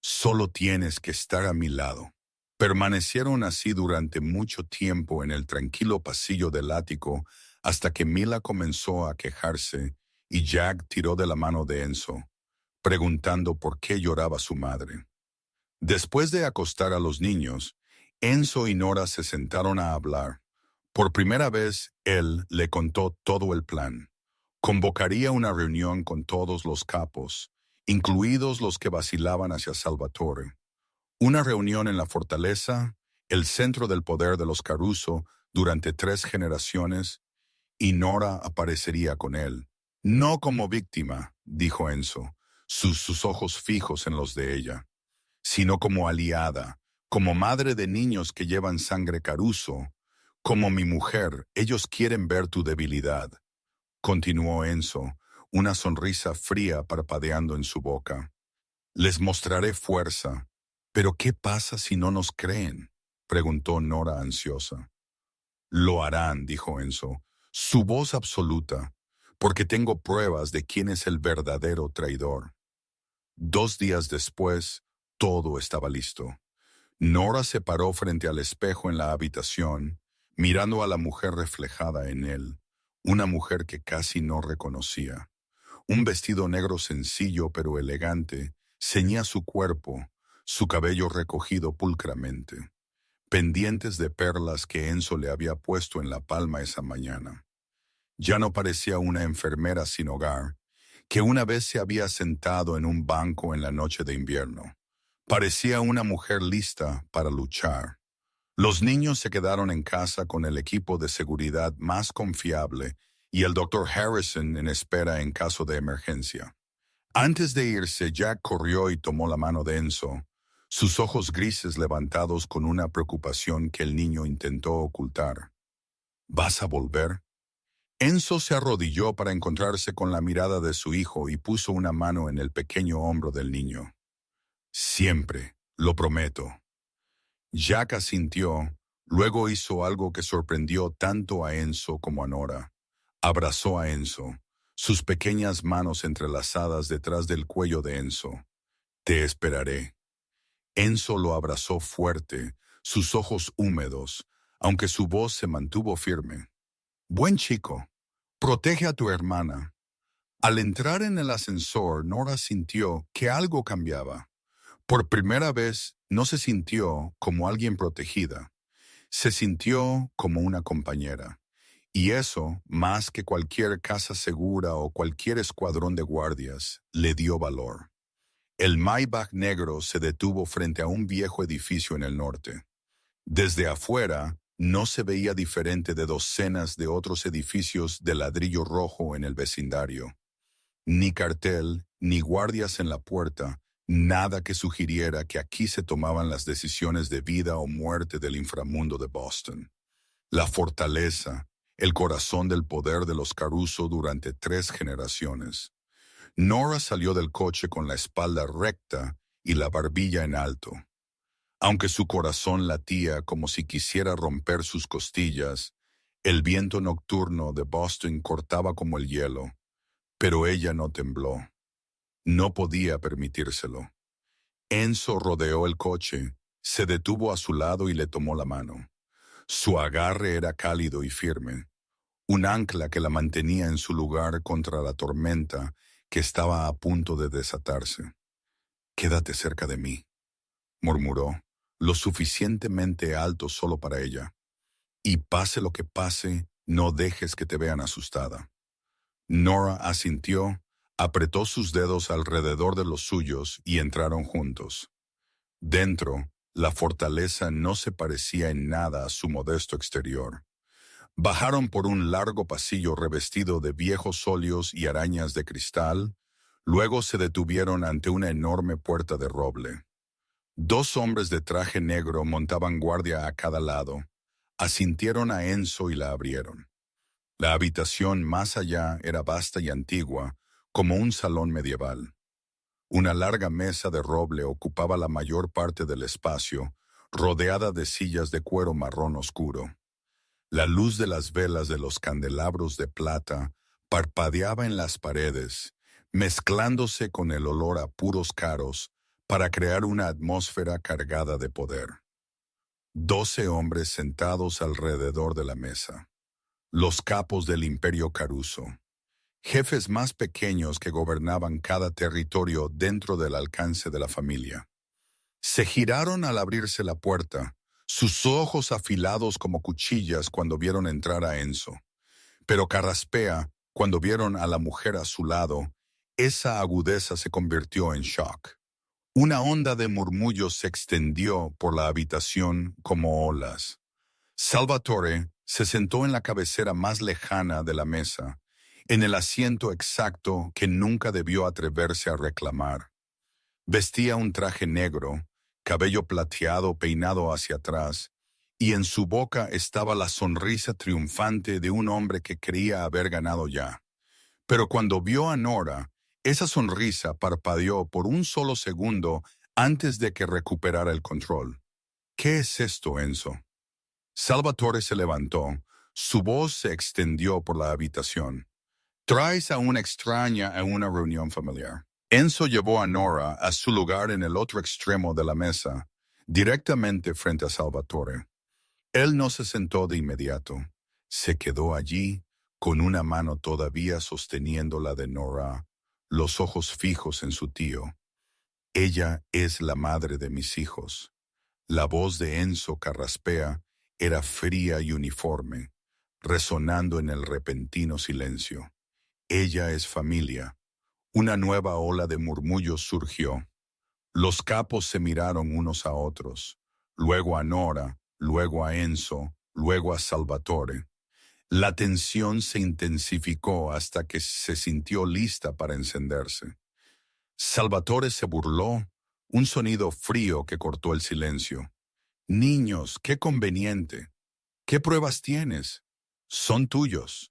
Solo tienes que estar a mi lado. Permanecieron así durante mucho tiempo en el tranquilo pasillo del ático hasta que Mila comenzó a quejarse y Jack tiró de la mano de Enzo, preguntando por qué lloraba su madre. Después de acostar a los niños, Enzo y Nora se sentaron a hablar. Por primera vez, él le contó todo el plan. Convocaría una reunión con todos los capos, incluidos los que vacilaban hacia Salvatore. Una reunión en la fortaleza, el centro del poder de los Caruso durante 3 generaciones, y Nora aparecería con él. No como víctima, dijo Enzo, sus ojos fijos en los de ella, sino como aliada, como madre de niños que llevan sangre Caruso, como mi mujer. Ellos quieren ver tu debilidad, continuó Enzo, una sonrisa fría parpadeando en su boca. Les mostraré fuerza. ¿Pero qué pasa si no nos creen?, preguntó Nora ansiosa. Lo harán, dijo Enzo, su voz absoluta, porque tengo pruebas de quién es el verdadero traidor. 2 días después, todo estaba listo. Nora se paró frente al espejo en la habitación, mirando a la mujer reflejada en él, una mujer que casi no reconocía. Un vestido negro sencillo pero elegante ceñía su cuerpo, su cabello recogido pulcramente, pendientes de perlas que Enzo le había puesto en la palma esa mañana. Ya no parecía una enfermera sin hogar, que una vez se había sentado en un banco en la noche de invierno. Parecía una mujer lista para luchar. Los niños se quedaron en casa con el equipo de seguridad más confiable y el doctor Harrison en espera en caso de emergencia. Antes de irse, Jack corrió y tomó la mano de Enzo, sus ojos grises levantados con una preocupación que el niño intentó ocultar. ¿Vas a volver? Enzo se arrodilló para encontrarse con la mirada de su hijo y puso una mano en el pequeño hombro del niño. Siempre, lo prometo. Jack asintió, luego hizo algo que sorprendió tanto a Enzo como a Nora. Abrazó a Enzo, sus pequeñas manos entrelazadas detrás del cuello de Enzo. Te esperaré. Enzo lo abrazó fuerte, sus ojos húmedos, aunque su voz se mantuvo firme. Buen chico, protege a tu hermana. Al entrar en el ascensor, Nora sintió que algo cambiaba. Por primera vez, no se sintió como alguien protegida. Se sintió como una compañera. Y eso, más que cualquier casa segura o cualquier escuadrón de guardias, le dio valor. El Maybach negro se detuvo frente a un viejo edificio en el norte. Desde afuera, no se veía diferente de docenas de otros edificios de ladrillo rojo en el vecindario. Ni cartel, ni guardias en la puerta, nada que sugiriera que aquí se tomaban las decisiones de vida o muerte del inframundo de Boston. La fortaleza, el corazón del poder de los Caruso durante 3 generaciones. Nora salió del coche con la espalda recta y la barbilla en alto. Aunque su corazón latía como si quisiera romper sus costillas, el viento nocturno de Boston cortaba como el hielo, pero ella no tembló. No podía permitírselo. Enzo rodeó el coche, se detuvo a su lado y le tomó la mano. Su agarre era cálido y firme, un ancla que la mantenía en su lugar contra la tormenta que estaba a punto de desatarse. «Quédate cerca de mí», murmuró, lo suficientemente alto solo para ella. «Y pase lo que pase, no dejes que te vean asustada». Nora asintió, apretó sus dedos alrededor de los suyos y entraron juntos. Dentro, la fortaleza no se parecía en nada a su modesto exterior. Bajaron por un largo pasillo revestido de viejos óleos y arañas de cristal, luego se detuvieron ante una enorme puerta de roble. 2 hombres de traje negro montaban guardia a cada lado. Asintieron a Enzo y la abrieron. La habitación más allá era vasta y antigua, como un salón medieval. Una larga mesa de roble ocupaba la mayor parte del espacio, rodeada de sillas de cuero marrón oscuro. La luz de las velas de los candelabros de plata parpadeaba en las paredes, mezclándose con el olor a puros caros para crear una atmósfera cargada de poder. 12 hombres sentados alrededor de la mesa. Los capos del Imperio Caruso. Jefes más pequeños que gobernaban cada territorio dentro del alcance de la familia. Se giraron al abrirse la puerta, sus ojos afilados como cuchillas cuando vieron entrar a Enzo. Pero carraspea, cuando vieron a la mujer a su lado, esa agudeza se convirtió en shock. Una onda de murmullos se extendió por la habitación como olas. Salvatore se sentó en la cabecera más lejana de la mesa, en el asiento exacto que nunca debió atreverse a reclamar. Vestía un traje negro, cabello plateado peinado hacia atrás, y en su boca estaba la sonrisa triunfante de un hombre que creía haber ganado ya. Pero cuando vio a Nora, esa sonrisa parpadeó por un solo segundo antes de que recuperara el control. «¿Qué es esto, Enzo?» Salvatore se levantó, su voz se extendió por la habitación. «Traes a una extraña a una reunión familiar». Enzo llevó a Nora a su lugar en el otro extremo de la mesa, directamente frente a Salvatore. Él no se sentó de inmediato. Se quedó allí, con una mano todavía sosteniendo la de Nora, los ojos fijos en su tío. «Ella es la madre de mis hijos». La voz de Enzo carraspea era fría y uniforme, resonando en el repentino silencio. «Ella es familia». Una nueva ola de murmullos surgió. Los capos se miraron unos a otros, luego a Nora, luego a Enzo, luego a Salvatore. La tensión se intensificó hasta que se sintió lista para encenderse. Salvatore se burló, un sonido frío que cortó el silencio. Niños, qué conveniente. ¿Qué pruebas tienes? Son tuyos.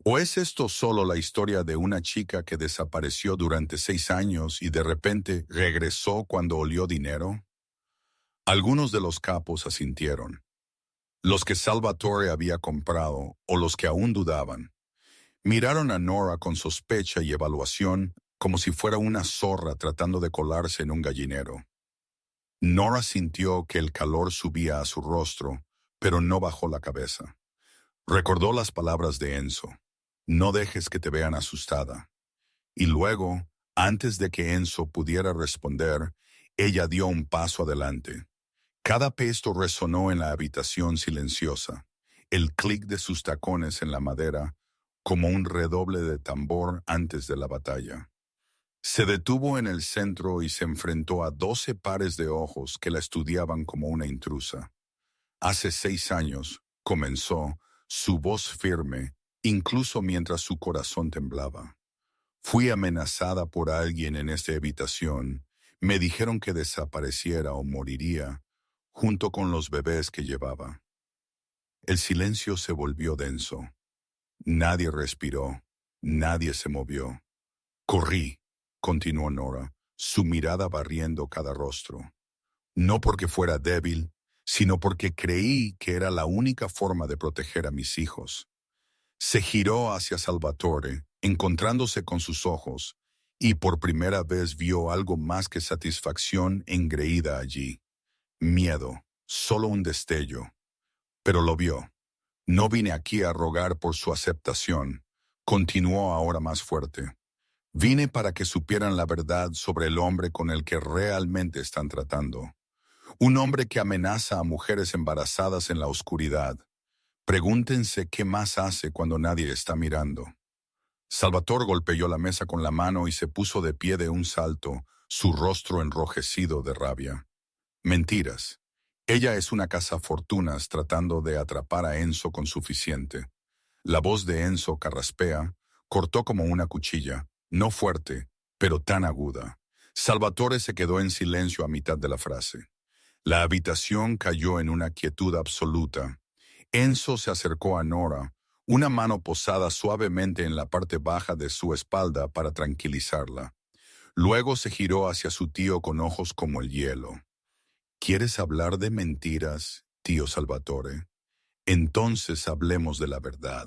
¿O es esto solo la historia de una chica que desapareció durante 6 años y de repente regresó cuando olió dinero? Algunos de los capos asintieron. Los que Salvatore había comprado o los que aún dudaban. Miraron a Nora con sospecha y evaluación como si fuera una zorra tratando de colarse en un gallinero. Nora sintió que el calor subía a su rostro, pero no bajó la cabeza. Recordó las palabras de Enzo. No dejes que te vean asustada. Y luego, antes de que Enzo pudiera responder, ella dio un paso adelante. Cada pesto resonó en la habitación silenciosa, el clic de sus tacones en la madera, como un redoble de tambor antes de la batalla. Se detuvo en el centro y se enfrentó a 12 pares de ojos que la estudiaban como una intrusa. Hace 6 años, comenzó, su voz firme, incluso mientras su corazón temblaba. Fui amenazada por alguien en esta habitación. Me dijeron que desapareciera o moriría, junto con los bebés que llevaba. El silencio se volvió denso. Nadie respiró, nadie se movió. Corrí, continuó Nora, su mirada barriendo cada rostro. No porque fuera débil, sino porque creí que era la única forma de proteger a mis hijos. Se giró hacia Salvatore, encontrándose con sus ojos, y por primera vez vio algo más que satisfacción engreída allí. Miedo, solo un destello. Pero lo vio. No vine aquí a rogar por su aceptación, continuó ahora más fuerte. Vine para que supieran la verdad sobre el hombre con el que realmente están tratando. Un hombre que amenaza a mujeres embarazadas en la oscuridad. Pregúntense qué más hace cuando nadie está mirando. Salvatore golpeó la mesa con la mano y se puso de pie de un salto, su rostro enrojecido de rabia. Mentiras. Ella es una cazafortunas tratando de atrapar a Enzo con suficiente. La voz de Enzo carraspea, cortó como una cuchilla, no fuerte, pero tan aguda. Salvatore se quedó en silencio a mitad de la frase. La habitación cayó en una quietud absoluta. Enzo se acercó a Nora, una mano posada suavemente en la parte baja de su espalda para tranquilizarla. Luego se giró hacia su tío con ojos como el hielo. ¿Quieres hablar de mentiras, tío Salvatore? Entonces hablemos de la verdad.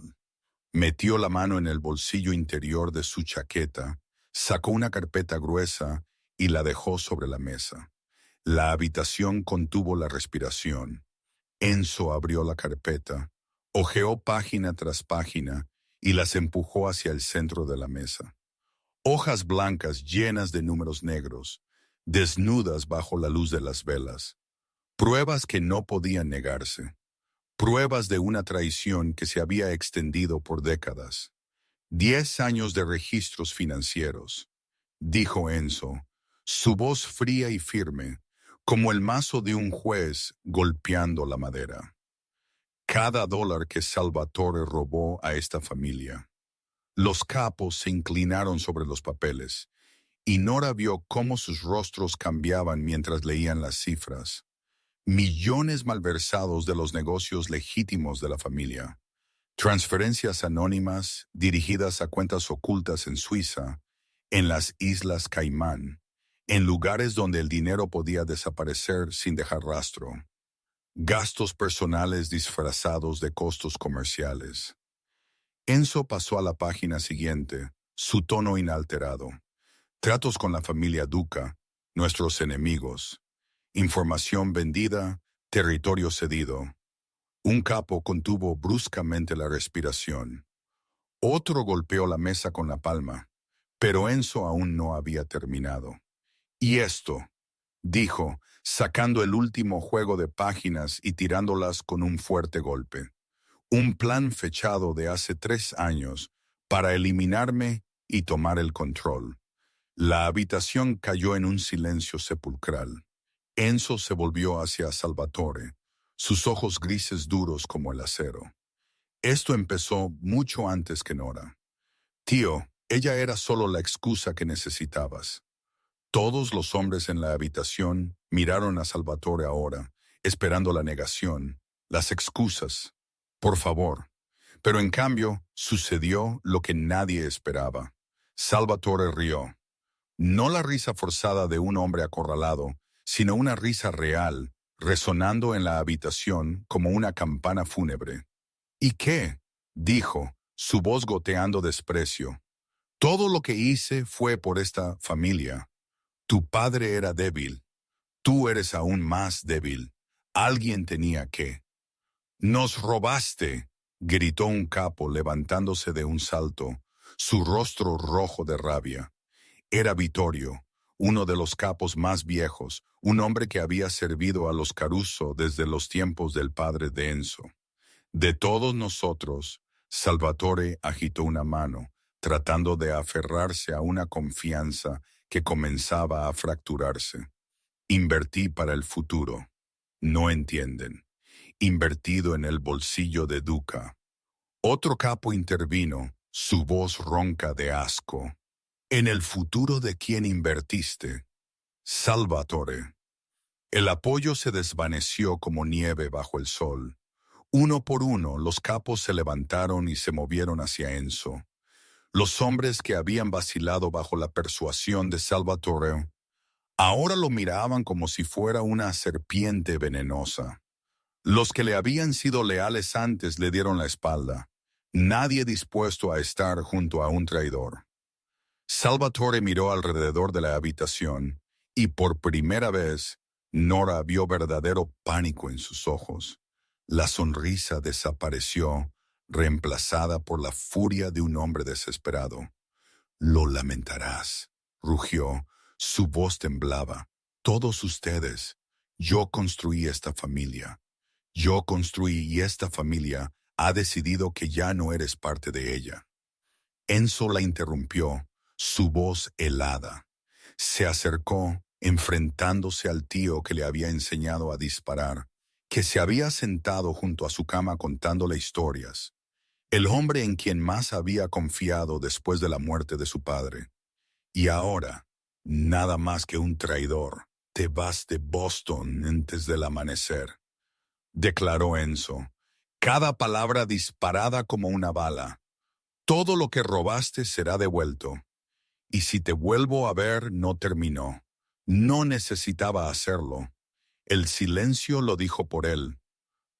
Metió la mano en el bolsillo interior de su chaqueta, sacó una carpeta gruesa y la dejó sobre la mesa. La habitación contuvo la respiración. Enzo abrió la carpeta, hojeó página tras página y las empujó hacia el centro de la mesa. Hojas blancas llenas de números negros, desnudas bajo la luz de las velas. Pruebas que no podían negarse. Pruebas de una traición que se había extendido por décadas. 10 años de registros financieros, dijo Enzo, su voz fría y firme, como el mazo de un juez golpeando la madera. Cada dólar que Salvatore robó a esta familia. Los capos se inclinaron sobre los papeles, y Nora vio cómo sus rostros cambiaban mientras leían las cifras. Millones malversados de los negocios legítimos de la familia. Transferencias anónimas dirigidas a cuentas ocultas en Suiza, en las Islas Caimán, en lugares donde el dinero podía desaparecer sin dejar rastro. Gastos personales disfrazados de costos comerciales. Enzo pasó a la página siguiente, su tono inalterado. Tratos con la familia Duca, nuestros enemigos. Información vendida, territorio cedido. Un capo contuvo bruscamente la respiración. Otro golpeó la mesa con la palma, pero Enzo aún no había terminado. «Y esto», dijo, sacando el último juego de páginas y tirándolas con un fuerte golpe. «Un plan fechado de hace 3 años para eliminarme y tomar el control». La habitación cayó en un silencio sepulcral. Enzo se volvió hacia Salvatore, sus ojos grises duros como el acero. Esto empezó mucho antes que Nora. Tío, ella era solo la excusa que necesitabas. Todos los hombres en la habitación miraron a Salvatore ahora, esperando la negación, las excusas. Por favor. Pero en cambio, sucedió lo que nadie esperaba. Salvatore rió. No la risa forzada de un hombre acorralado, sino una risa real, resonando en la habitación como una campana fúnebre. ¿Y qué? Dijo, su voz goteando desprecio. Todo lo que hice fue por esta familia. Tu padre era débil. Tú eres aún más débil. Alguien tenía que. ¡Nos robaste!, gritó un capo levantándose de un salto, su rostro rojo de rabia. Era Vittorio, uno de los capos más viejos, un hombre que había servido a los Caruso desde los tiempos del padre de Enzo. De todos nosotros, Salvatore agitó una mano, tratando de aferrarse a una confianza que comenzaba a fracturarse. Invertí para el futuro. No entienden. Invertido en el bolsillo de Duca. Otro capo intervino, su voz ronca de asco. ¿En el futuro de quién invertiste? Salvatore. El apoyo se desvaneció como nieve bajo el sol. Uno por uno, los capos se levantaron y se movieron hacia Enzo. Los hombres que habían vacilado bajo la persuasión de Salvatore ahora lo miraban como si fuera una serpiente venenosa. Los que le habían sido leales antes le dieron la espalda. Nadie dispuesto a estar junto a un traidor. Salvatore miró alrededor de la habitación y por primera vez Nora vio verdadero pánico en sus ojos. La sonrisa desapareció, reemplazada por la furia de un hombre desesperado. Lo lamentarás, rugió. Su voz temblaba. Todos ustedes. Yo construí esta familia. Yo construí y esta familia ha decidido que ya no eres parte de ella. Enzo la interrumpió, su voz helada. Se acercó, enfrentándose al tío que le había enseñado a disparar, que se había sentado junto a su cama contándole historias. El hombre en quien más había confiado después de la muerte de su padre. Y ahora, nada más que un traidor, te vas de Boston antes del amanecer, declaró Enzo, cada palabra disparada como una bala. Todo lo que robaste será devuelto. Y si te vuelvo a ver, no terminó. No necesitaba hacerlo. El silencio lo dijo por él.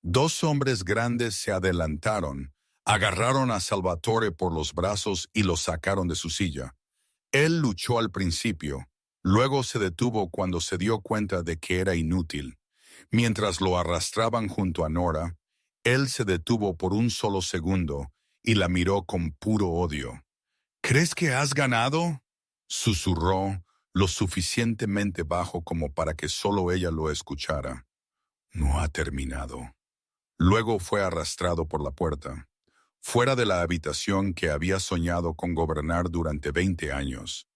Dos hombres grandes se adelantaron, agarraron a Salvatore por los brazos y lo sacaron de su silla. Él luchó al principio, luego se detuvo cuando se dio cuenta de que era inútil. Mientras lo arrastraban junto a Nora, él se detuvo por un solo segundo y la miró con puro odio. ¿Crees que has ganado?, susurró, lo suficientemente bajo como para que solo ella lo escuchara. No ha terminado. Luego fue arrastrado por la puerta, fuera de la habitación que había soñado con gobernar durante 20 años.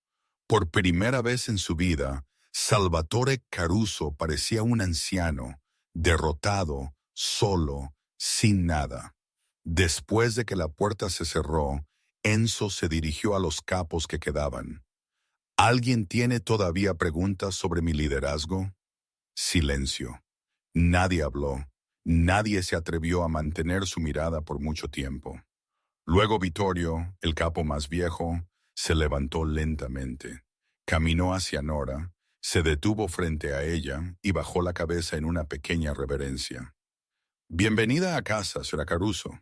Por primera vez en su vida, Salvatore Caruso parecía un anciano, derrotado, solo, sin nada. Después de que la puerta se cerró, Enzo se dirigió a los capos que quedaban. ¿Alguien tiene todavía preguntas sobre mi liderazgo? Silencio. Nadie habló. Nadie se atrevió a mantener su mirada por mucho tiempo. Luego Vittorio, el capo más viejo, se levantó lentamente. Caminó hacia Nora, se detuvo frente a ella y bajó la cabeza en una pequeña reverencia. Bienvenida a casa, señora Caruso.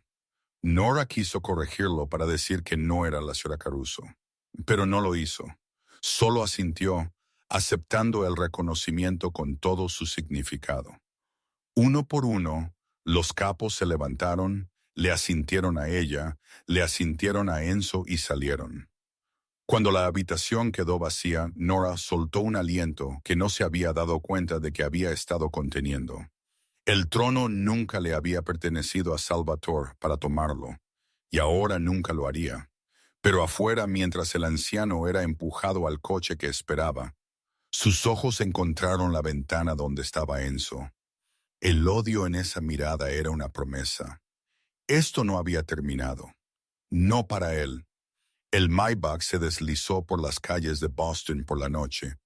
Nora quiso corregirlo para decir que no era la señora Caruso, pero no lo hizo. Solo asintió, aceptando el reconocimiento con todo su significado. Uno por uno, los capos se levantaron, le asintieron a ella, le asintieron a Enzo y salieron. Cuando la habitación quedó vacía, Nora soltó un aliento que no se había dado cuenta de que había estado conteniendo. El trono nunca le había pertenecido a Salvatore para tomarlo, y ahora nunca lo haría. Pero afuera, mientras el anciano era empujado al coche que esperaba, sus ojos encontraron la ventana donde estaba Enzo. El odio en esa mirada era una promesa. Esto no había terminado. No para él. El Maybach se deslizó por las calles de Boston por la noche,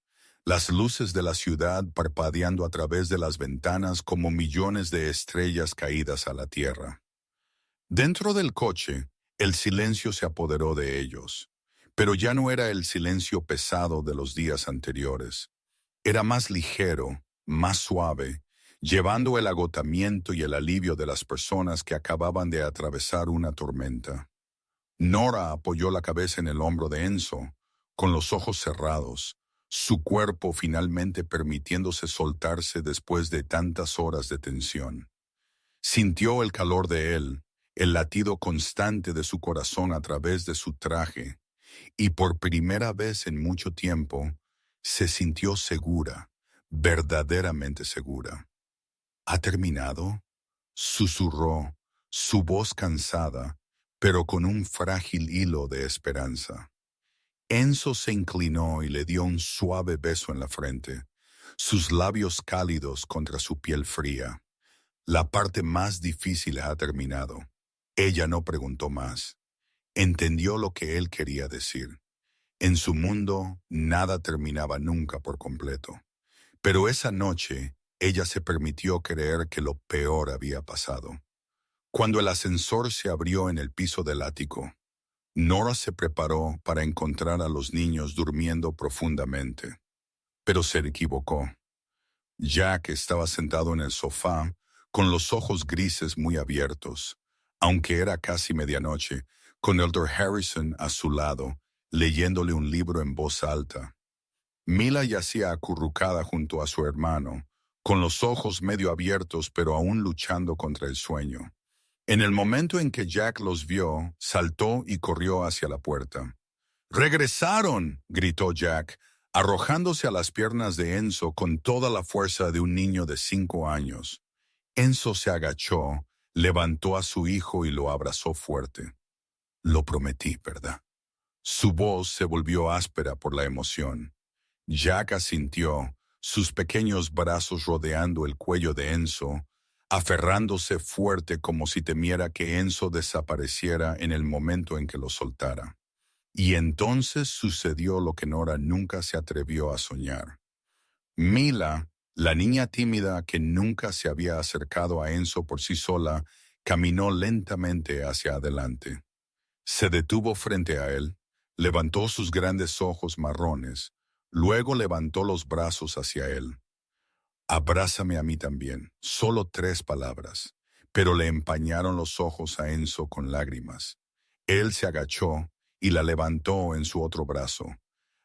las luces de la ciudad parpadeando a través de las ventanas como millones de estrellas caídas a la tierra. Dentro del coche, el silencio se apoderó de ellos, pero ya no era el silencio pesado de los días anteriores. Era más ligero, más suave, llevando el agotamiento y el alivio de las personas que acababan de atravesar una tormenta. Nora apoyó la cabeza en el hombro de Enzo, con los ojos cerrados, su cuerpo finalmente permitiéndose soltarse después de tantas horas de tensión. Sintió el calor de él, el latido constante de su corazón a través de su traje, y por primera vez en mucho tiempo, se sintió segura, verdaderamente segura. ¿Ha terminado? Susurró, su voz cansada, pero con un frágil hilo de esperanza. Enzo se inclinó y le dio un suave beso en la frente, sus labios cálidos contra su piel fría. La parte más difícil ha terminado. Ella no preguntó más. Entendió lo que él quería decir. En su mundo, nada terminaba nunca por completo. Pero esa noche, ella se permitió creer que lo peor había pasado. Cuando el ascensor se abrió en el piso del ático, Nora se preparó para encontrar a los niños durmiendo profundamente. Pero se equivocó. Jack estaba sentado en el sofá, con los ojos grises muy abiertos, aunque era casi medianoche, con Elder Harrison a su lado, leyéndole un libro en voz alta. Mila yacía acurrucada junto a su hermano, con los ojos medio abiertos pero aún luchando contra el sueño. En el momento en que Jack los vio, saltó y corrió hacia la puerta. ¡Regresaron!, gritó Jack, arrojándose a las piernas de Enzo con toda la fuerza de un niño de 5 años. Enzo se agachó, levantó a su hijo y lo abrazó fuerte. Lo prometí, ¿verdad? Su voz se volvió áspera por la emoción. Jack asintió, sus pequeños brazos rodeando el cuello de Enzo, aferrándose fuerte como si temiera que Enzo desapareciera en el momento en que lo soltara. Y entonces sucedió lo que Nora nunca se atrevió a soñar. Mila, la niña tímida que nunca se había acercado a Enzo por sí sola, caminó lentamente hacia adelante. Se detuvo frente a él, levantó sus grandes ojos marrones, luego levantó los brazos hacia él. Abrázame a mí también, solo 3 palabras, pero le empañaron los ojos a Enzo con lágrimas. Él se agachó y la levantó en su otro brazo,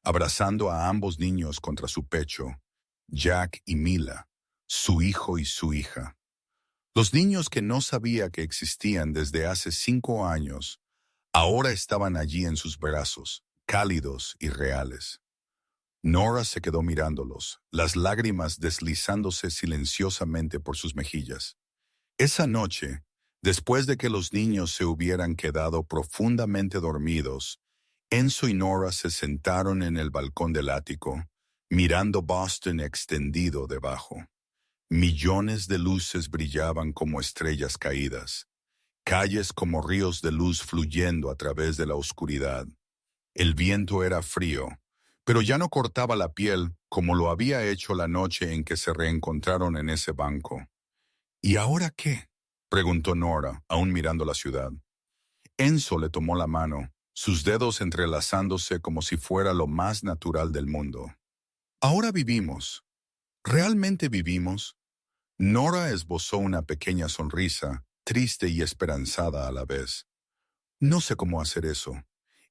abrazando a ambos niños contra su pecho, Jack y Mila, su hijo y su hija. Los niños que no sabía que existían desde hace 5 años, ahora estaban allí en sus brazos, cálidos y reales. Nora se quedó mirándolos, las lágrimas deslizándose silenciosamente por sus mejillas. Esa noche, después de que los niños se hubieran quedado profundamente dormidos, Enzo y Nora se sentaron en el balcón del ático, mirando Boston extendido debajo. Millones de luces brillaban como estrellas caídas, calles como ríos de luz fluyendo a través de la oscuridad. El viento era frío, pero ya no cortaba la piel como lo había hecho la noche en que se reencontraron en ese banco. ¿Y ahora qué?, preguntó Nora, aún mirando la ciudad. Enzo le tomó la mano, sus dedos entrelazándose como si fuera lo más natural del mundo. Ahora vivimos. ¿Realmente vivimos? Nora esbozó una pequeña sonrisa, triste y esperanzada a la vez. No sé cómo hacer eso.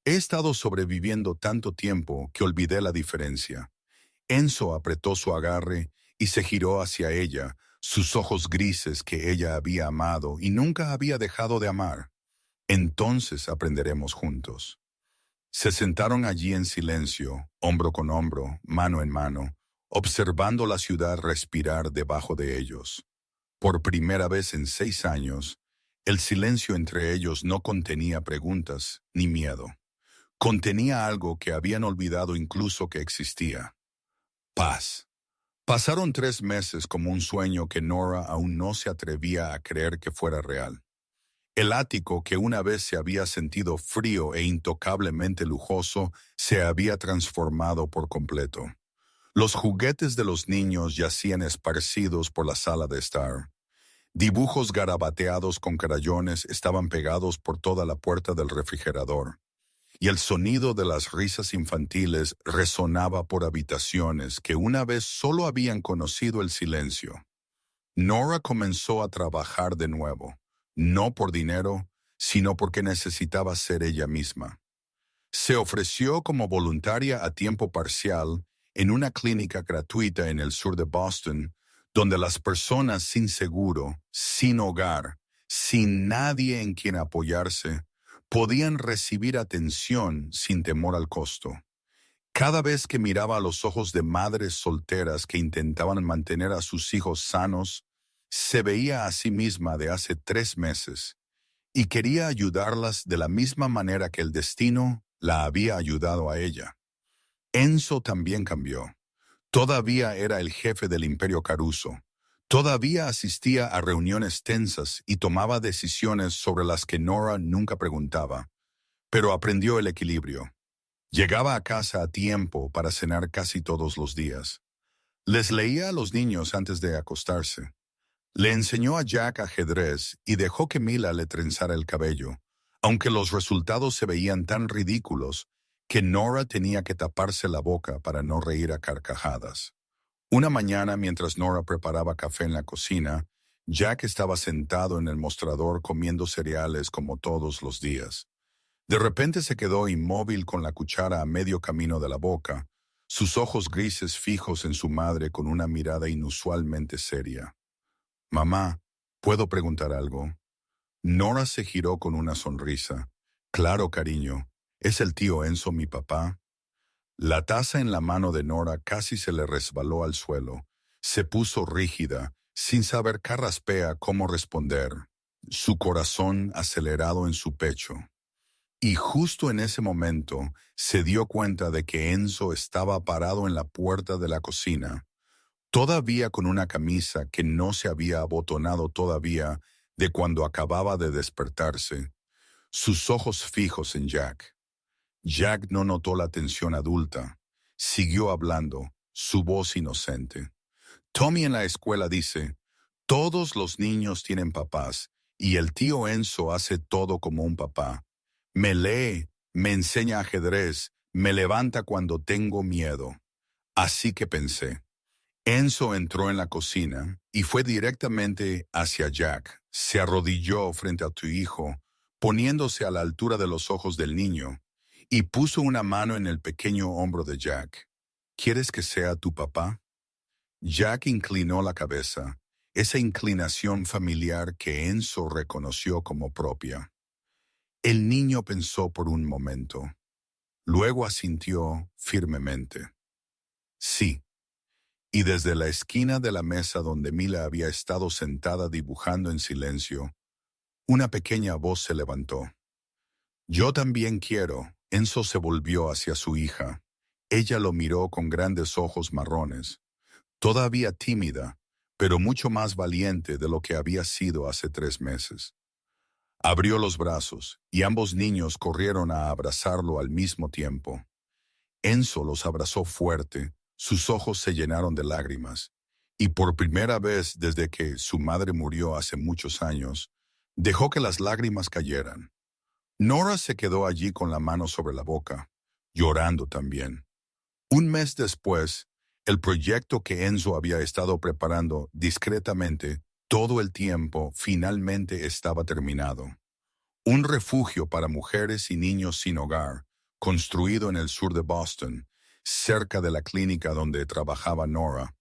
He estado sobreviviendo tanto tiempo que olvidé la diferencia. Enzo apretó su agarre y se giró hacia ella, sus ojos grises que ella había amado y nunca había dejado de amar. Entonces aprenderemos juntos. Se sentaron allí en silencio, hombro con hombro, mano en mano, observando la ciudad respirar debajo de ellos. Por primera vez en 6 años, el silencio entre ellos no contenía preguntas ni miedo. Contenía algo que habían olvidado incluso que existía. Paz. Pasaron 3 meses como un sueño que Nora aún no se atrevía a creer que fuera real. El ático, que una vez se había sentido frío e intocablemente lujoso, se había transformado por completo. Los juguetes de los niños yacían esparcidos por la sala de estar. Dibujos garabateados con crayones estaban pegados por toda la puerta del refrigerador, y el sonido de las risas infantiles resonaba por habitaciones que una vez solo habían conocido el silencio. Nora comenzó a trabajar de nuevo, no por dinero, sino porque necesitaba ser ella misma. Se ofreció como voluntaria a tiempo parcial en una clínica gratuita en el sur de Boston, donde las personas sin seguro, sin hogar, sin nadie en quien apoyarse, podían recibir atención sin temor al costo. Cada vez que miraba a los ojos de madres solteras que intentaban mantener a sus hijos sanos, se veía a sí misma de hace 3 meses y quería ayudarlas de la misma manera que el destino la había ayudado a ella. Enzo también cambió. Todavía era el jefe del Imperio Caruso. Todavía asistía a reuniones tensas y tomaba decisiones sobre las que Nora nunca preguntaba, pero aprendió el equilibrio. Llegaba a casa a tiempo para cenar casi todos los días. Les leía a los niños antes de acostarse. Le enseñó a Jack ajedrez y dejó que Mila le trenzara el cabello, aunque los resultados se veían tan ridículos que Nora tenía que taparse la boca para no reír a carcajadas. Una mañana, mientras Nora preparaba café en la cocina, Jack estaba sentado en el mostrador comiendo cereales como todos los días. De repente se quedó inmóvil con la cuchara a medio camino de la boca, sus ojos grises fijos en su madre con una mirada inusualmente seria. «Mamá, ¿puedo preguntar algo?» Nora se giró con una sonrisa. «Claro, cariño. ¿Es el tío Enzo mi papá?» La taza en la mano de Nora casi se le resbaló al suelo. Se puso rígida, sin saber carraspea cómo responder, su corazón acelerado en su pecho. Y justo en ese momento se dio cuenta de que Enzo estaba parado en la puerta de la cocina, todavía con una camisa que no se había abotonado todavía de cuando acababa de despertarse, sus ojos fijos en Jack. Jack no notó la tensión adulta. Siguió hablando, su voz inocente. «Tommy en la escuela dice, todos los niños tienen papás, y el tío Enzo hace todo como un papá. Me lee, me enseña ajedrez, me levanta cuando tengo miedo». Así que pensé. Enzo entró en la cocina y fue directamente hacia Jack. Se arrodilló frente a tu hijo, poniéndose a la altura de los ojos del niño, y puso una mano en el pequeño hombro de Jack. «¿Quieres que sea tu papá?» Jack inclinó la cabeza, esa inclinación familiar que Enzo reconoció como propia. El niño pensó por un momento. Luego asintió firmemente. «Sí». Y desde la esquina de la mesa donde Mila había estado sentada dibujando en silencio, una pequeña voz se levantó. «Yo también quiero». Enzo se volvió hacia su hija. Ella lo miró con grandes ojos marrones, todavía tímida, pero mucho más valiente de lo que había sido hace 3 meses. Abrió los brazos, y ambos niños corrieron a abrazarlo al mismo tiempo. Enzo los abrazó fuerte, sus ojos se llenaron de lágrimas, y por primera vez desde que su madre murió hace muchos años, dejó que las lágrimas cayeran. Nora se quedó allí con la mano sobre la boca, llorando también. Un mes después, el proyecto que Enzo había estado preparando discretamente todo el tiempo finalmente estaba terminado. Un refugio para mujeres y niños sin hogar, construido en el sur de Boston, cerca de la clínica donde trabajaba Nora.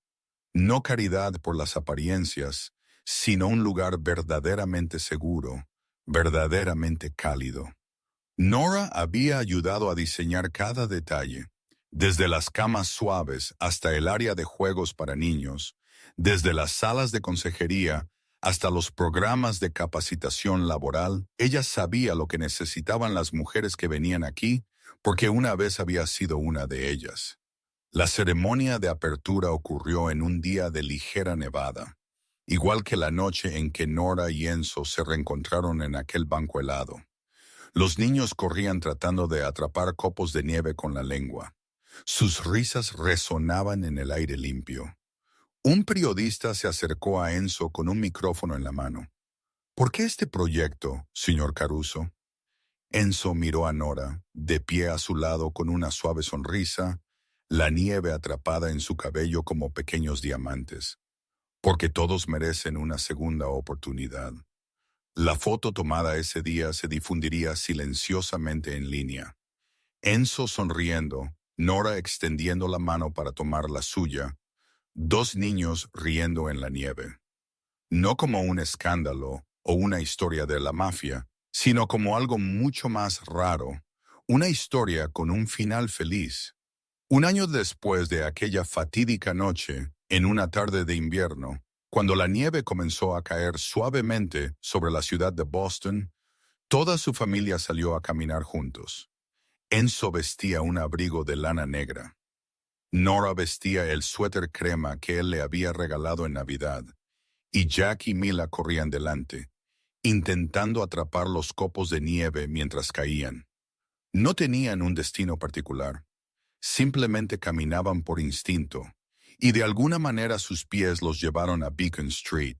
No caridad por las apariencias, sino un lugar verdaderamente seguro, verdaderamente cálido. Nora había ayudado a diseñar cada detalle, desde las camas suaves hasta el área de juegos para niños, desde las salas de consejería hasta los programas de capacitación laboral. Ella sabía lo que necesitaban las mujeres que venían aquí, porque una vez había sido una de ellas. La ceremonia de apertura ocurrió en un día de ligera nevada, igual que la noche en que Nora y Enzo se reencontraron en aquel banco helado. Los niños corrían tratando de atrapar copos de nieve con la lengua. Sus risas resonaban en el aire limpio. Un periodista se acercó a Enzo con un micrófono en la mano. ¿Por qué este proyecto, señor Caruso? Enzo miró a Nora, de pie a su lado con una suave sonrisa, la nieve atrapada en su cabello como pequeños diamantes. Porque todos merecen una segunda oportunidad. La foto tomada ese día se difundiría silenciosamente en línea. Enzo sonriendo, Nora extendiendo la mano para tomar la suya, dos niños riendo en la nieve. No como un escándalo o una historia de la mafia, sino como algo mucho más raro, una historia con un final feliz. Un año después de aquella fatídica noche, en una tarde de invierno, cuando la nieve comenzó a caer suavemente sobre la ciudad de Boston, toda su familia salió a caminar juntos. Enzo vestía un abrigo de lana negra. Nora vestía el suéter crema que él le había regalado en Navidad, y Jack y Mila corrían delante, intentando atrapar los copos de nieve mientras caían. No tenían un destino particular, simplemente caminaban por instinto, y de alguna manera sus pies los llevaron a Beacon Street.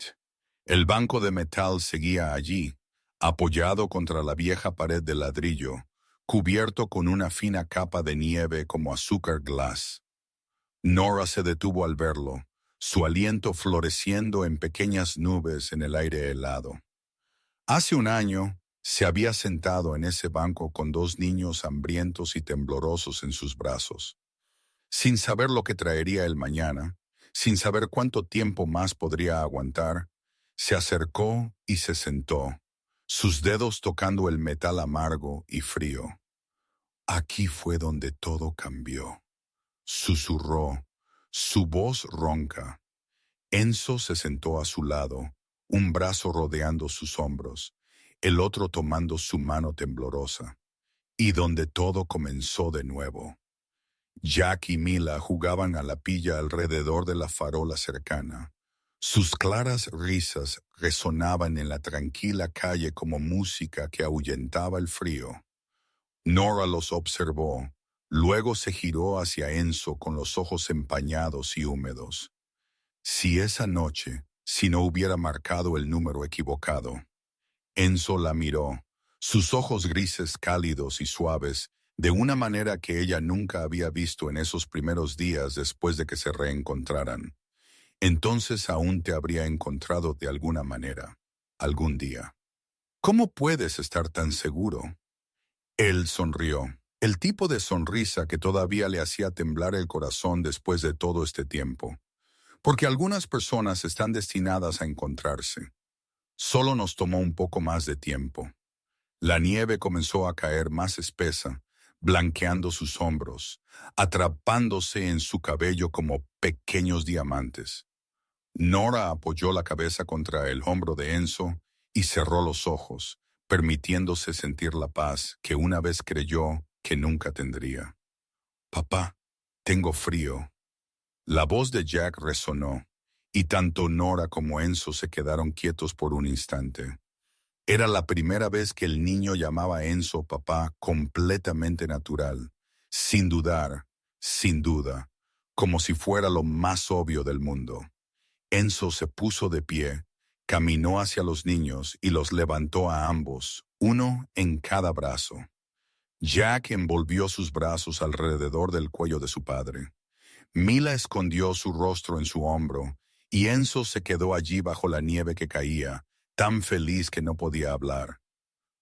El banco de metal seguía allí, apoyado contra la vieja pared de ladrillo, cubierto con una fina capa de nieve como azúcar glass. Nora se detuvo al verlo, su aliento floreciendo en pequeñas nubes en el aire helado. Hace un año, se había sentado en ese banco con dos niños hambrientos y temblorosos en sus brazos. Sin saber lo que traería el mañana, sin saber cuánto tiempo más podría aguantar, se acercó y se sentó, sus dedos tocando el metal amargo y frío. Aquí fue donde todo cambió. Susurró, su voz ronca. Enzo se sentó a su lado, un brazo rodeando sus hombros, el otro tomando su mano temblorosa. Y donde todo comenzó de nuevo. Jack y Mila jugaban a la pilla alrededor de la farola cercana. Sus claras risas resonaban en la tranquila calle como música que ahuyentaba el frío. Nora los observó, luego se giró hacia Enzo con los ojos empañados y húmedos. Si no hubiera marcado el número equivocado. Enzo la miró, sus ojos grises cálidos y suaves, de una manera que ella nunca había visto en esos primeros días después de que se reencontraran. Entonces aún te habría encontrado de alguna manera, algún día. ¿Cómo puedes estar tan seguro? Él sonrió, el tipo de sonrisa que todavía le hacía temblar el corazón después de todo este tiempo. Porque algunas personas están destinadas a encontrarse. Solo nos tomó un poco más de tiempo. La nieve comenzó a caer más espesa, blanqueando sus hombros, atrapándose en su cabello como pequeños diamantes. Nora apoyó la cabeza contra el hombro de Enzo y cerró los ojos, permitiéndose sentir la paz que una vez creyó que nunca tendría. Papá, tengo frío. La voz de Jack resonó, y tanto Nora como Enzo se quedaron quietos por un instante. Era la primera vez que el niño llamaba a Enzo papá completamente natural, sin dudar, sin duda, como si fuera lo más obvio del mundo. Enzo se puso de pie, caminó hacia los niños y los levantó a ambos, uno en cada brazo. Jack envolvió sus brazos alrededor del cuello de su padre. Mila escondió su rostro en su hombro, y Enzo se quedó allí bajo la nieve que caía, tan feliz que no podía hablar.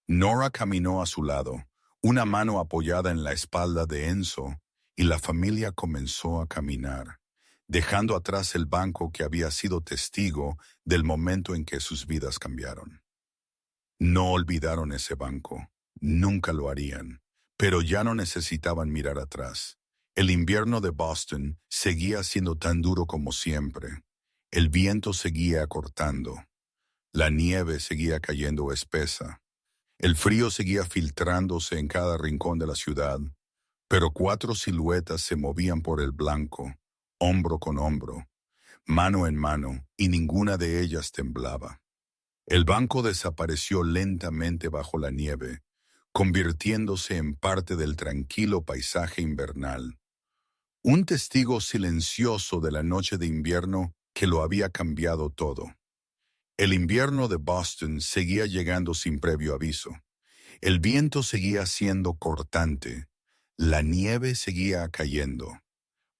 Nora caminó a su lado, una mano apoyada en la espalda de Enzo, y la familia comenzó a caminar, dejando atrás el banco que había sido testigo del momento en que sus vidas cambiaron. No olvidaron ese banco, nunca lo harían, pero ya no necesitaban mirar atrás. El invierno de Boston seguía siendo tan duro como siempre. El viento seguía acortando. La nieve seguía cayendo espesa. El frío seguía filtrándose en cada rincón de la ciudad, pero cuatro siluetas se movían por el blanco, hombro con hombro, mano en mano, y ninguna de ellas temblaba. El banco desapareció lentamente bajo la nieve, convirtiéndose en parte del tranquilo paisaje invernal. Un testigo silencioso de la noche de invierno que lo había cambiado todo. El invierno de Boston seguía llegando sin previo aviso. El viento seguía siendo cortante. La nieve seguía cayendo.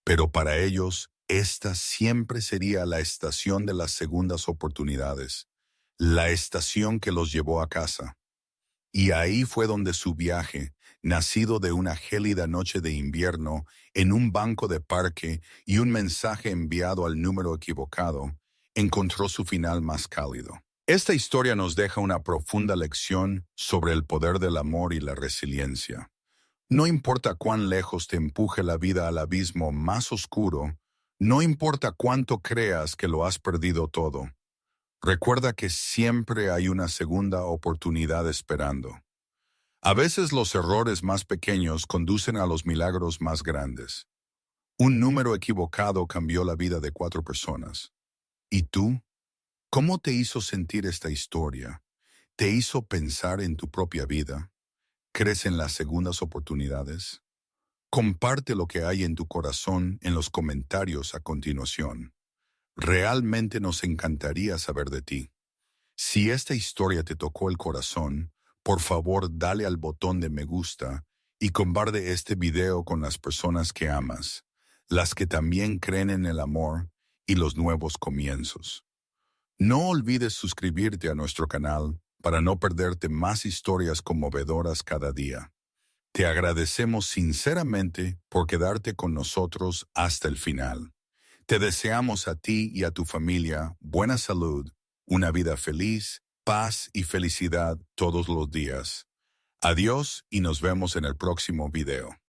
Pero para ellos, esta siempre sería la estación de las segundas oportunidades, la estación que los llevó a casa. Y ahí fue donde su viaje, nacido de una gélida noche de invierno, en un banco de parque y un mensaje enviado al número equivocado, encontró su final más cálido. Esta historia nos deja una profunda lección sobre el poder del amor y la resiliencia. No importa cuán lejos te empuje la vida al abismo más oscuro, no importa cuánto creas que lo has perdido todo, recuerda que siempre hay una segunda oportunidad esperando. A veces los errores más pequeños conducen a los milagros más grandes. Un número equivocado cambió la vida de 4 personas. ¿Y tú? ¿Cómo te hizo sentir esta historia? ¿Te hizo pensar en tu propia vida? ¿Crees en las segundas oportunidades? Comparte lo que hay en tu corazón en los comentarios a continuación. Realmente nos encantaría saber de ti. Si esta historia te tocó el corazón, por favor dale al botón de me gusta y comparte este video con las personas que amas, las que también creen en el amor y los nuevos comienzos. No olvides suscribirte a nuestro canal para no perderte más historias conmovedoras cada día. Te agradecemos sinceramente por quedarte con nosotros hasta el final. Te deseamos a ti y a tu familia buena salud, una vida feliz, paz y felicidad todos los días. Adiós y nos vemos en el próximo video.